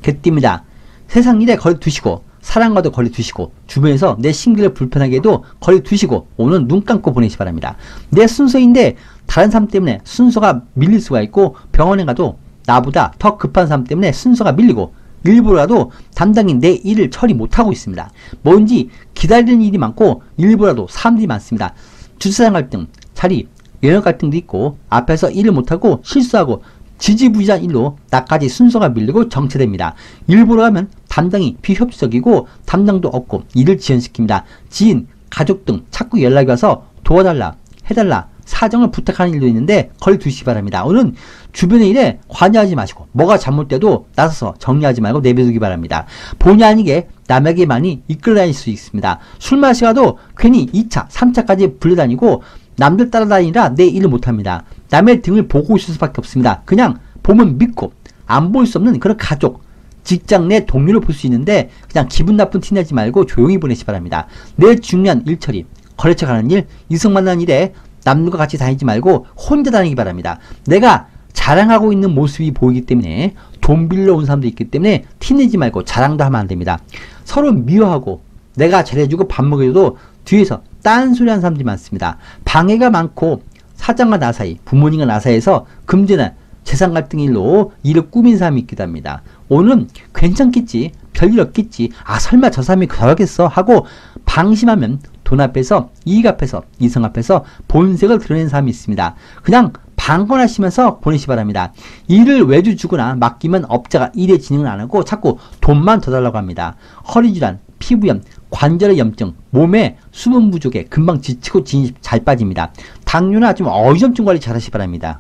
개띠입니다. 세상 일에 거리 두시고 사랑과도 거리 두시고 주변에서 내 심기를 불편하게 해도 거리 두시고 오늘 눈 감고 보내시 바랍니다. 내 순서인데 다른 사람 때문에 순서가 밀릴 수가 있고 병원에 가도 나보다 더 급한 사람 때문에 순서가 밀리고 일부라도 담당인 내 일을 처리 못하고 있습니다. 뭔지 기다리는 일이 많고 일부라도 사람들이 많습니다. 주차장 갈등, 자리, 연역 갈등도 있고 앞에서 일을 못하고 실수하고 지지부진한 일로 나까지 순서가 밀리고 정체됩니다. 일부러 하면 담당이 비협조적이고 담당도 없고 일을 지연시킵니다. 지인, 가족 등 자꾸 연락이 와서 도와달라, 해달라, 사정을 부탁하는 일도 있는데 거리 두시기 바랍니다. 오늘은 주변의 일에 관여하지 마시고 뭐가 잘못돼도 나서서 정리하지 말고 내버두기 바랍니다. 본의 아니게 남에게 많이 이끌어 다닐 수 있습니다. 술 마시가도 괜히 2차, 3차까지 불려다니고 남들 따라다니라 내 일을 못합니다. 남의 등을 보고 있을 수밖에 없습니다. 그냥 보면 믿고 안 볼 수 없는 그런 가족, 직장 내 동료를 볼 수 있는데 그냥 기분 나쁜 티 내지 말고 조용히 보내시 바랍니다. 내 중요한 일 처리, 거래처 가는 일, 이성 만나는 일에 남들과 같이 다니지 말고 혼자 다니기 바랍니다. 내가 자랑하고 있는 모습이 보이기 때문에 돈 빌려 온 사람도 있기 때문에 티내지 말고 자랑도 하면 안 됩니다. 서로 미워하고 내가 잘해주고 밥 먹여도 뒤에서 딴소리 하는 사람들이 많습니다. 방해가 많고 사장과 나 사이, 부모님과 나 사이에서 금전이나 재산 갈등 일로 일을 꾸민 사람이 있기도 합니다. 오늘은 괜찮겠지, 별일 없겠지, 아 설마 저 사람이 그러겠어 하고 방심하면 돈 앞에서, 이익 앞에서, 이성 앞에서 본색을 드러낸 사람이 있습니다. 그냥 방관하시면서 보내시 바랍니다. 일을 외주 주거나 맡기면 업자가 일에 진행을 안 하고 자꾸 돈만 더 달라고 합니다. 허리질환, 피부염, 관절의 염증, 몸에 수분 부족에 금방 지치고 진이 잘 빠집니다. 당뇨나 좀 어지럼증 관리 잘 하시 바랍니다.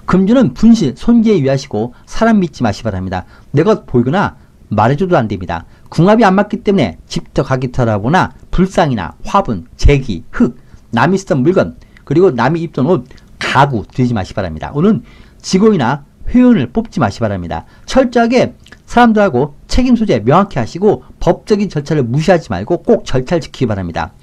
금주는 분실, 손재에 유의하시고 사람 믿지 마시 바랍니다. 내 것 보이거나 말해줘도 안 됩니다. 궁합이 안 맞기 때문에 직접 가기 털어보나 불상이나 화분, 제기, 흙, 남이 쓰던 물건, 그리고 남이 입던 옷, 가구 들이지 마시 바랍니다. 오늘 직원이나 회원을 뽑지 마시 바랍니다. 철저하게 사람들하고 책임 소재 명확히 하시고 법적인 절차를 무시하지 말고 꼭 절차를 지키기 바랍니다.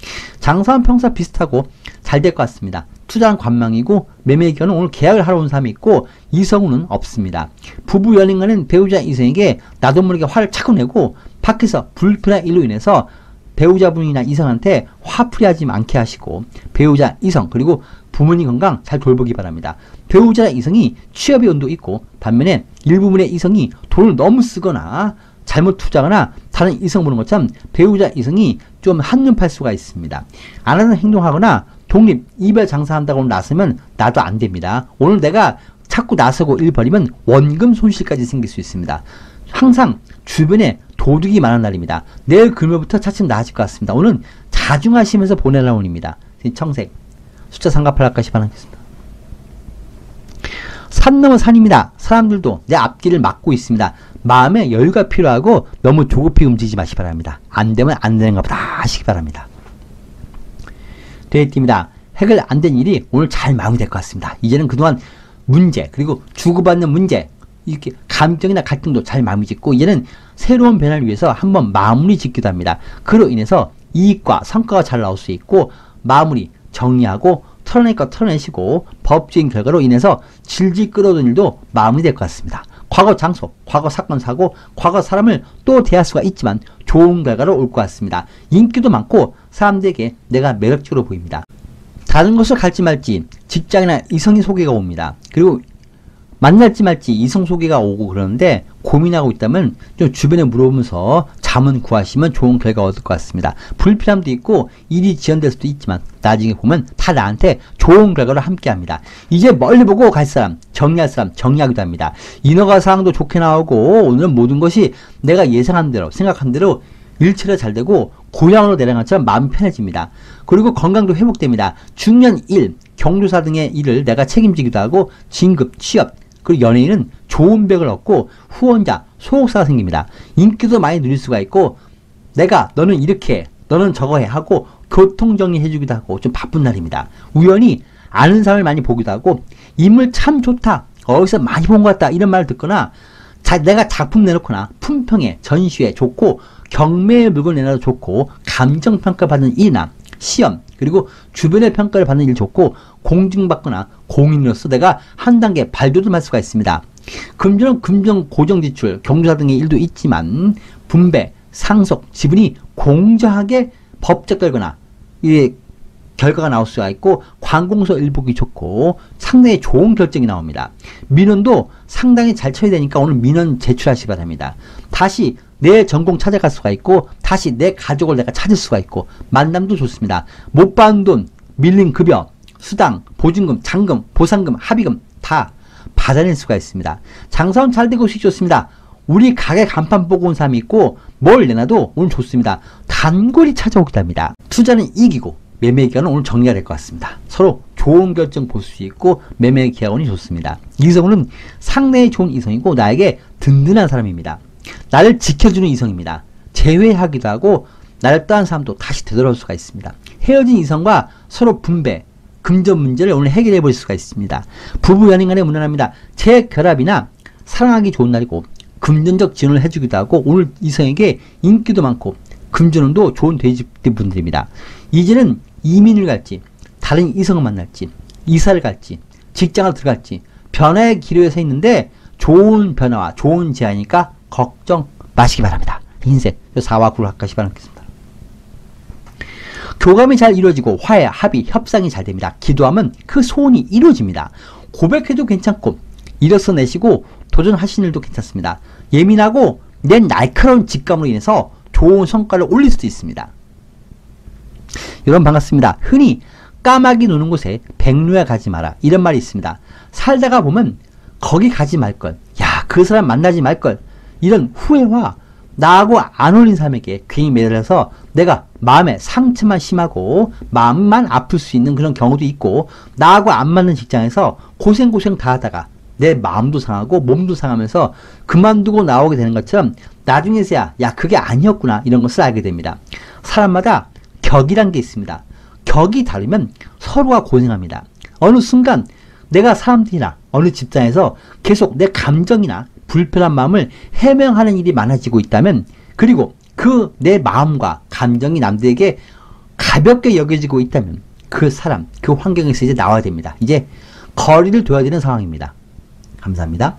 장사는 평소 비슷하고 잘 될 것 같습니다. 투자는 관망이고 매매 기간은 오늘 계약을 하러 온 사람이 있고 이성우는 없습니다. 부부 연인과는 배우자 이성에게 나도 모르게 화를 자꾸 내고 밖에서 불편한 일로 인해서 배우자분이나 이성한테 화풀이하지 않게 하시고 배우자 이성 그리고 부모님 건강 잘 돌보기 바랍니다. 배우자 이성이 취업의 운도 있고 반면에 일부분의 이성이 돈을 너무 쓰거나 잘못 투자하거나 다른 이성 보는 것처럼 배우자 이성이 좀 한눈팔 수가 있습니다. 안 하는 행동하거나 독립, 이별 장사한다고 나서면 나도 안 됩니다. 오늘 내가 자꾸 나서고 일 벌이면 원금 손실까지 생길 수 있습니다. 항상 주변에 도둑이 많은 날입니다. 내일 금요일부터 차츰 나아질 것 같습니다. 오늘은 자중하시면서 보내라는 운입니다. 청색, 숫자 3과 8까지 바라겠습니다. 산 넘어 산입니다. 사람들도 내 앞길을 막고 있습니다. 마음에 여유가 필요하고 너무 조급히 움직이지 마시기 바랍니다. 안 되면 안 되는 것보다 하시기 바랍니다. 대띠입니다. 해결 안 된 일이 오늘 잘 마무리될 것 같습니다. 이제는 그동안 문제 그리고 주고받는 문제 이렇게 감정이나 갈등도 잘 마무리 짓고 이제는 새로운 변화를 위해서 한번 마무리 짓기도 합니다. 그로 인해서 이익과 성과가 잘 나올 수 있고 마무리 정리하고 털어낼 거 털어내시고 법적인 결과로 인해서 질질 끌어오는 일도 마무리될 것 같습니다. 과거 장소, 과거 사건 사고, 과거 사람을 또 대할 수가 있지만 좋은 결과로 올 것 같습니다. 인기도 많고 사람들에게 내가 매력적으로 보입니다. 다른 곳을 갈지 말지 직장이나 이성이 소개가 옵니다. 그리고 만날지 말지 이성 소개가 오고 그러는데 고민하고 있다면 좀 주변에 물어보면서 감은 구하시면 좋은 결과 얻을 것 같습니다. 불필요함도 있고 일이 지연될 수도 있지만 나중에 보면 다 나한테 좋은 결과를 함께합니다. 이제 멀리 보고 갈 사람, 정리할 사람 정리하기도 합니다. 인허가 사항도 좋게 나오고 오늘은 모든 것이 내가 예상한 대로 생각한 대로 일처리가 잘 되고 고향으로 내려간 것처럼 마음이 편해집니다. 그리고 건강도 회복됩니다. 중요한 일, 경조사 등의 일을 내가 책임지기도 하고 진급, 취업, 그리고 연예인은 좋은 벽을 얻고 후원자, 소속사가 생깁니다. 인기도 많이 누릴 수가 있고 내가 너는 이렇게 해, 너는 저거 해 하고 교통정리 해주기도 하고 좀 바쁜 날입니다. 우연히 아는 사람을 많이 보기도 하고 인물 참 좋다, 어디서 많이 본 것 같다 이런 말을 듣거나 내가 작품 내놓거나 품평회, 전시회 좋고 경매의 물건 내놔도 좋고 감정평가 받는 일이나 시험 그리고 주변의 평가를 받는 일 좋고 공증받거나 공인으로서 내가 한 단계 발돋움할 수가 있습니다. 금전은 금전 고정지출, 경조사 등의 일도 있지만 분배, 상속, 지분이 공정하게 법적 결과나 이 결과가 나올 수가 있고 관공서 일복이 좋고 상당히 좋은 결정이 나옵니다. 민원도 상당히 잘 처리되니까 오늘 민원 제출하시기 바랍니다. 다시 내 전공 찾아갈 수가 있고 다시 내 가족을 내가 찾을 수가 있고 만남도 좋습니다. 못 받은 돈, 밀린 급여, 수당, 보증금, 잔금, 보상금, 합의금 다 받아낼 수가 있습니다. 장사원 잘 되고 수익 좋습니다. 우리 가게 간판 보고 온 사람이 있고 뭘 내놔도 오늘 좋습니다. 단골이 찾아오기도 합니다. 투자는 이기고 매매 기간은 오늘 정리가 될 것 같습니다. 서로 좋은 결정 볼 수 있고 매매 기간이 좋습니다. 이성은 상당히 좋은 이성이고 나에게 든든한 사람입니다. 나를 지켜주는 이성입니다. 제외하기도 하고 나를 떠난 사람도 다시 되돌아올 수가 있습니다. 헤어진 이성과 서로 분배, 금전 문제를 오늘 해결해 볼 수가 있습니다. 부부 연인 간에 무난합니다. 재결합이나 사랑하기 좋은 날이고 금전적 지원을 해주기도 하고 오늘 이성에게 인기도 많고 금전운도 좋은 돼지분들입니다. 이제는 이민을 갈지 다른 이성을 만날지 이사를 갈지 직장을 들어갈지 변화의 기로에 서 있는데 좋은 변화와 좋은 제안이니까 걱정 마시기 바랍니다. 인생 4와 9를 가까이 바라겠습니다. 교감이 잘 이루어지고 화해, 합의, 협상이 잘 됩니다. 기도하면 그 소원이 이루어집니다. 고백해도 괜찮고 일어서 내시고 도전하시는 일도 괜찮습니다. 예민하고 내 날카로운 직감으로 인해서 좋은 성과를 올릴 수도 있습니다. 여러분 반갑습니다. 흔히 까마귀 노는 곳에 백루야 가지 마라 이런 말이 있습니다. 살다가 보면 거기 가지 말걸, 야 그 사람 만나지 말걸 이런 후회와 나하고 안 어울린 사람에게 괜히 매달려서 내가 마음에 상처만 심하고 마음만 아플 수 있는 그런 경우도 있고 나하고 안 맞는 직장에서 고생 다 하다가 내 마음도 상하고 몸도 상하면서 그만두고 나오게 되는 것처럼 나중에서야 야 그게 아니었구나 이런 것을 알게 됩니다. 사람마다 격이란 게 있습니다. 격이 다르면 서로가 고생합니다. 어느 순간 내가 사람들이나 어느 집단에서 계속 내 감정이나 불편한 마음을 해명하는 일이 많아지고 있다면 그리고 그 내 마음과 감정이 남들에게 가볍게 여겨지고 있다면 그 사람, 그 환경에서 이제 나와야 됩니다. 이제 거리를 둬야 되는 상황입니다. 감사합니다.